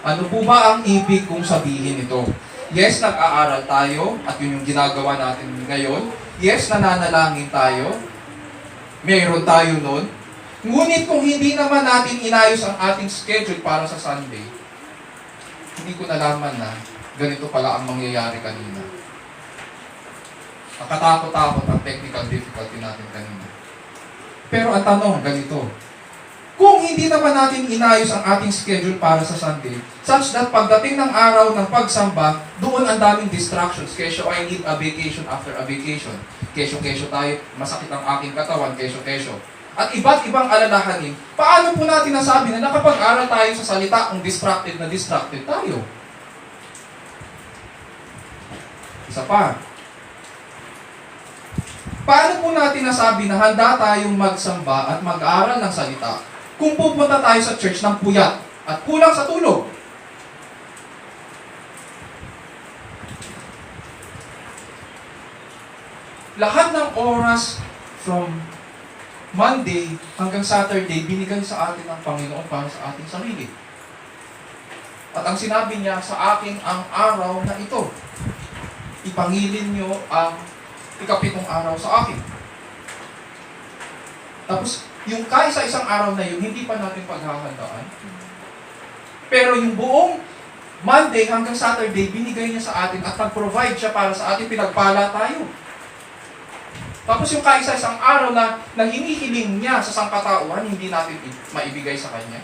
Ano po ba ang ibig kong sabihin ito? Yes, nag-aaral tayo at yun yung ginagawa natin ngayon. Yes, nananalangin tayo. Mayroon tayo nun. Ngunit kung hindi naman natin inayos ang ating schedule para sa Sunday, hindi ko nalaman na ganito pala ang mangyayari kanina. Nakatakot-takot ang technical difficulty natin kanina. Pero ang tanong, ganito. Kung hindi naman natin inayos ang ating schedule para sa Sunday, such that pagdating ng araw ng pagsamba, doon ang daming distractions. Kesyo, I need a vacation after a vacation. Kesyo tayo, masakit ang aking katawan, kesyo. At iba't ibang alalahanin, paano po natin nasabi na nakapag-aral tayo sa salita kung distracted tayo? Isa pa. Paano po natin nasabi na handa tayong magsamba at mag-aral ng salita kung pupunta tayo sa church ng puyat at kulang sa tulog? Lahat ng oras from Monday hanggang Saturday, binigay sa atin ng Panginoon para sa ating sarili. At ang sinabi niya, sa akin ang araw na ito. Ipangilin niyo ang ikapitong araw sa akin. Tapos, yung kaisa-isang araw na yun, hindi pa natin paghahandaan. Pero yung buong Monday hanggang Saturday, binigay niya sa atin at nag-provide siya para sa atin, pinagpala tayo. Tapos yung kaisa-isang araw na hinihiling niya sa sangkatauhan, hindi natin maibigay sa Kanya.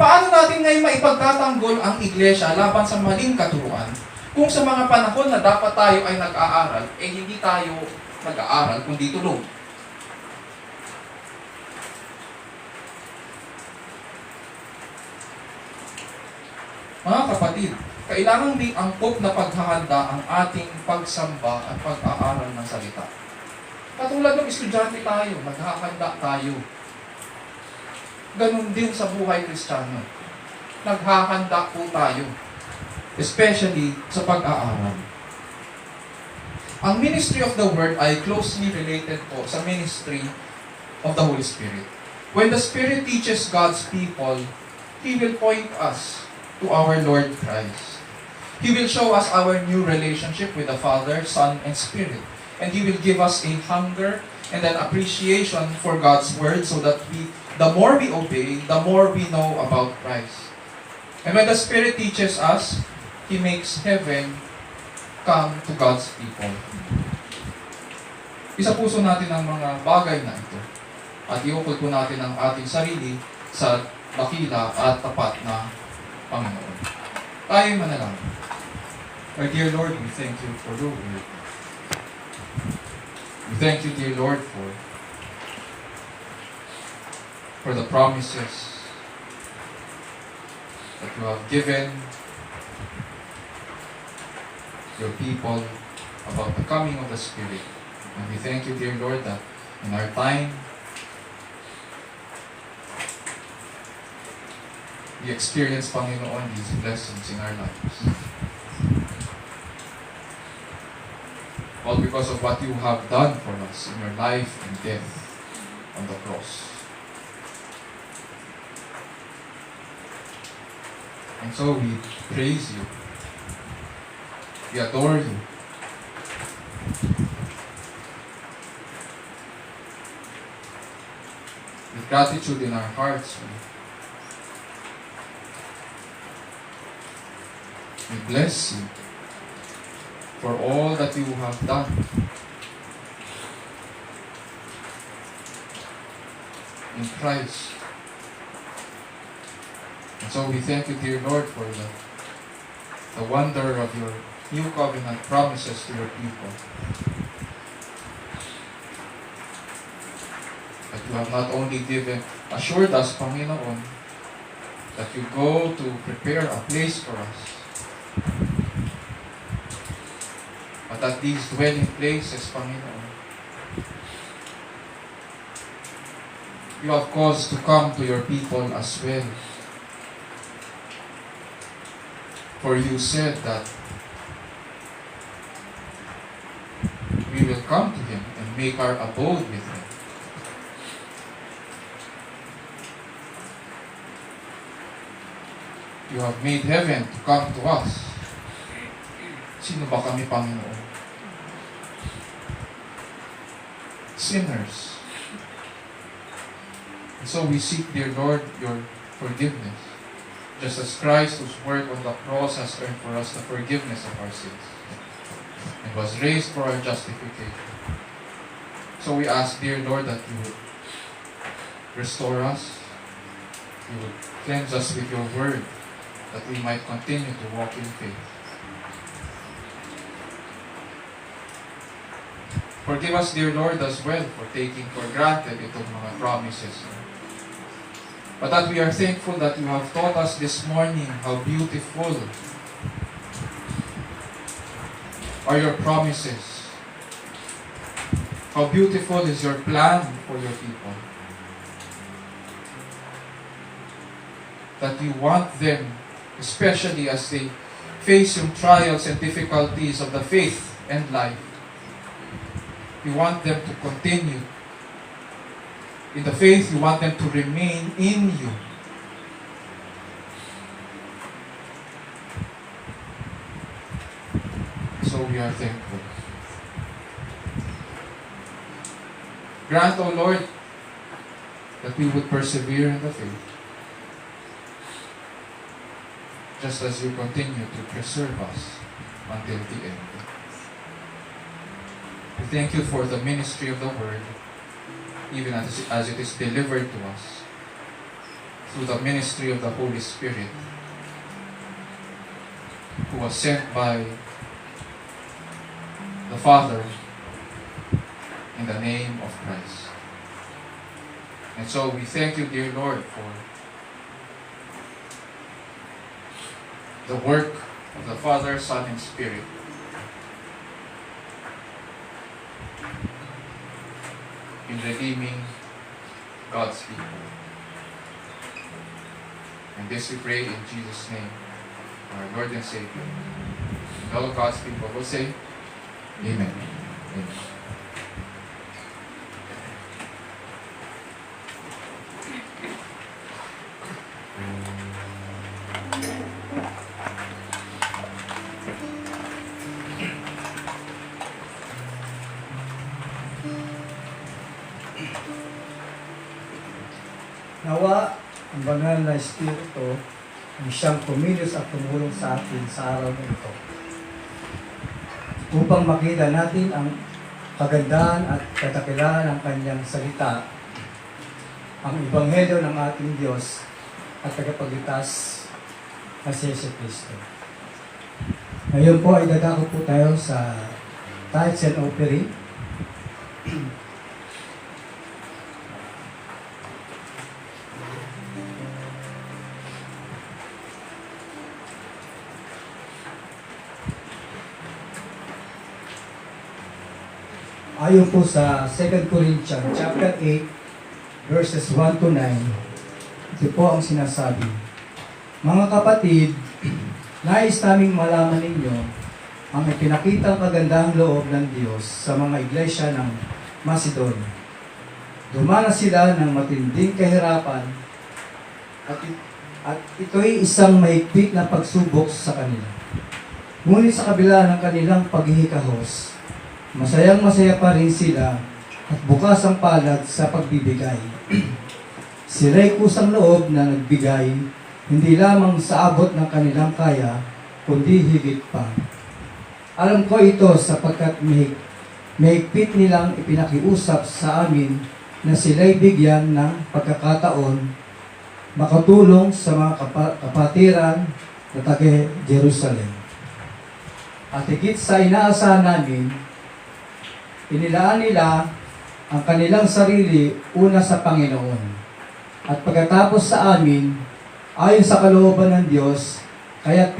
Paano natin ngayon maipagtatanggol ang iglesia laban sa maling katuruan kung sa mga panahon na dapat tayo ay nag-aaral, hindi tayo nag-aaral kundi tulog? Mga kapatid, kailangan din angkop na paghahanda ang ating pagsamba at pag-aaral ng salita. Katulad ng estudyante tayo, naghahanda tayo. Ganun din sa buhay Kristiyano. Naghahanda po tayo. Especially sa pag-aaral. Ang ministry of the Word ay closely related po sa ministry of the Holy Spirit. When the Spirit teaches God's people, He will point us to our Lord Christ. He will show us our new relationship with the Father, Son, and Spirit. And He will give us a hunger and an appreciation for God's Word so that the more we obey, the more we know about Christ. And when the Spirit teaches us, He makes heaven come to God's people. Isa puso natin ang mga bagay na ito at iukol po natin ang ating sarili sa dakila at tapat na Panginoon. Tayo manalangin. Our dear Lord, we thank you for your word. We thank you, dear Lord, for the promises that you have given your people about the coming of the Spirit. And we thank you, dear Lord, that in our time, we experience, Panginoon, these blessings in our lives. All because of what you have done for us in your life and death on the cross. And so we praise you. We adore you. With gratitude in our hearts, we bless you for all that you have done. In Christ. And so we thank you, dear Lord, for the wonder of your new covenant promises to your people. That you have not only assured us, Panginoon, that you go to prepare a place for us, but at these dwelling places, Panginoon, you have caused to come to your people as well. For you said that will come to Him and make our abode with Him. You have made heaven to come to us. Sino ba kami, Panginoon? Sinners. And so we seek, dear Lord, your forgiveness. Just as Christ, whose work on the cross has earned for us the forgiveness of our sins and was raised for our justification. So we ask, dear Lord, that you would restore us, you would cleanse us with your word, that we might continue to walk in faith. Forgive us, dear Lord, as well for taking for granted itong mga promises. But that we are thankful that you have taught us this morning how beautiful are your promises. How beautiful is your plan for your people. That you want them, especially as they face yung trials and difficulties of the faith and life. You want them to continue in the faith. You want them to remain in you. So we are thankful. Grant, O Lord, that we would persevere in the faith, just as you continue to preserve us until the end. We thank you for the ministry of the Word, even as it is delivered to us through the ministry of the Holy Spirit, who was sent by the Father in the name of Christ. And so we thank you, dear Lord, for the work of the Father, Son, and Spirit in redeeming God's people. And this we pray in Jesus' name, our Lord and Savior. And all of God's people will say, Amen. Amen. Nawa, ang banal na Espiritu ang siyang kumilos at tumulong sa atin sa araw na ito, upang makita natin ang kagandahan at katakilaan ng kanyang salita, ang Ebanghelyo ng ating Diyos at tagapagligtas na si Yesu Cristo. Ngayon po ay dadako po tayo sa tithes and offering. Ayon po sa 2 Corinthians chapter 8 verses 1 to 9, ito po ang sinasabi. Mga kapatid, nais naming malaman ninyo ang ipinakitang kagandahang loob ng Diyos sa mga iglesia ng Macedonia. Dumanas sila ng matinding kahirapan at ito'y isang mahigpit na pagsubok sa kanila. Ngunit sa kabila ng kanilang paghihikahos, masayang-masaya pa rin sila at bukas ang palad sa pagbibigay. Sila'y kusang loob na nagbigay, hindi lamang sa abot ng kanilang kaya, kundi higit pa. Alam ko ito sapagkat mahigpit nilang ipinakiusap sa amin na sila'y bigyan ng pagkakataon makatulong sa mga kapatiran na taga-Jerusalem. At higit sa inaasahan namin, inilaan nila ang kanilang sarili una sa Panginoon. At pagkatapos sa amin, ayon sa kalooban ng Diyos, kaya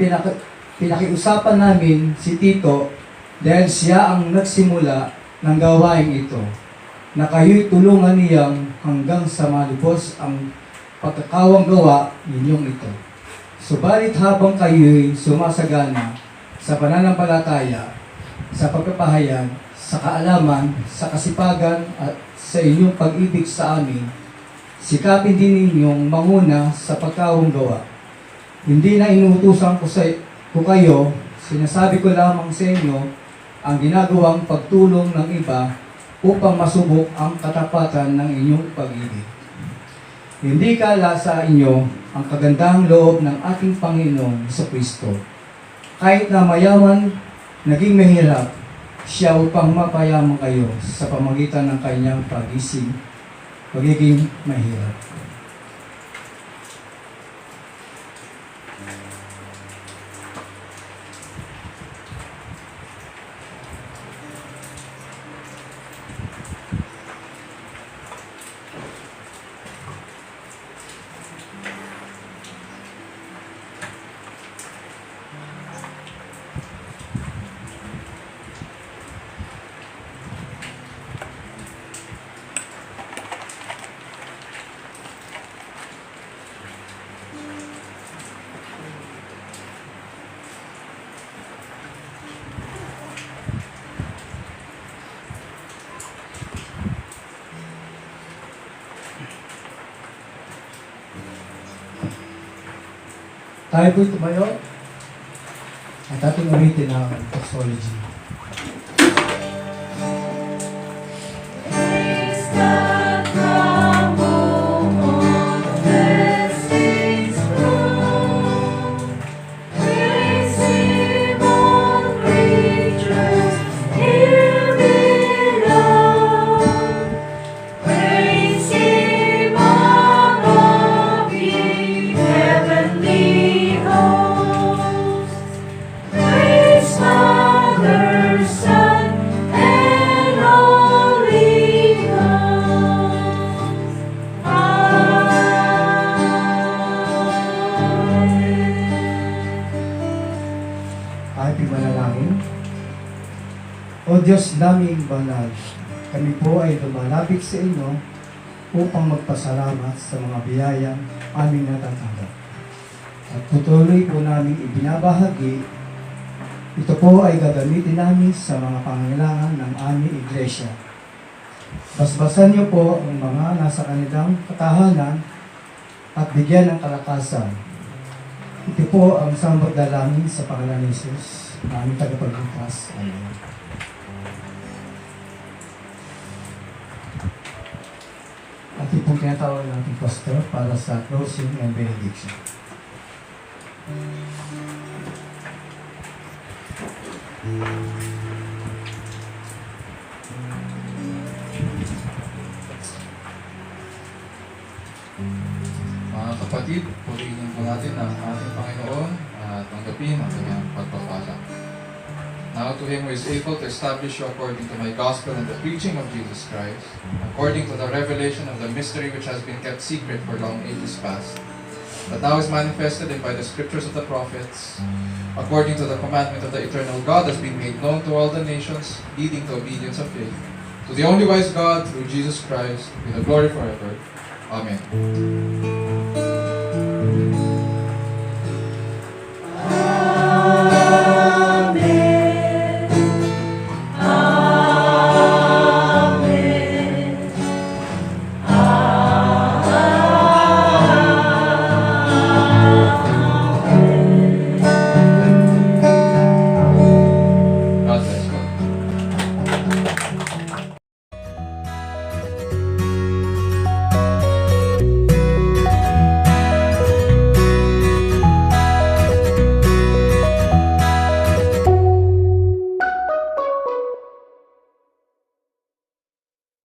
pinakiusapan namin si Tito dahil siya ang nagsimula ng gawain ito, na kayo'y tulungan niyang hanggang sa malubos ang pagkakawang gawa ninyong ito. Subalit habang kayo'y sumasagana sa pananampalataya, sa pagpapahayag, sa kaalaman, sa kasipagan at sa inyong pag-ibig sa amin, sikapin din ninyong manguna sa pagkawang gawa. Hindi na inuutusan ko kayo, sinasabi ko lamang sa inyo ang ginagawang pagtulong ng iba upang masubok ang katapatan ng inyong pag-ibig. Hindi kala sa inyo ang kagandahang loob ng ating Panginoong Jesucristo. Kahit na mayaman, naging mahirap, siya upang mapayaman kayo sa pamagitan ng kanyang pagiging mahirap. Tayo po'y tumayo at ating ulitin ang doxology. Praise God from whom all blessings flow. Praise Him, all creatures here below. Praise Him above, ye heavenly hosts. Praise Father, Son, and Holy Ghost. Amen. Ay pimanalangin. O Diyos naming banal, kami po ay lumalapit sa inyo upang magpasalamat sa mga biyayang aming natatanggap. At patuloy po namin ibinabahagi, ito po ay gagamitin namin sa mga pangangailangan ng aming iglesia. Basbasan niyo po ang mga nasa kanilang katahanan at bigyan ng kalakasan. Ito po ang samot dalangin sa pangalan ni Jesus, na aming tagapagligtas. Amen. At ito pong tinatawag ng ating pastor para sa closing and benediction. Mga kapatid, purihin po natin ang ating Panginoon at tanggapin ang kanyang pagpapala. Now to Him who is able to establish you according to my gospel and the preaching of Jesus Christ, according to the revelation of the mystery which has been kept secret for long ages past, but now is manifested and by the scriptures of the prophets, according to the commandment of the eternal God, has been made known to all the nations, leading to obedience of faith. To the only wise God, through Jesus Christ, be the glory forever. Amen.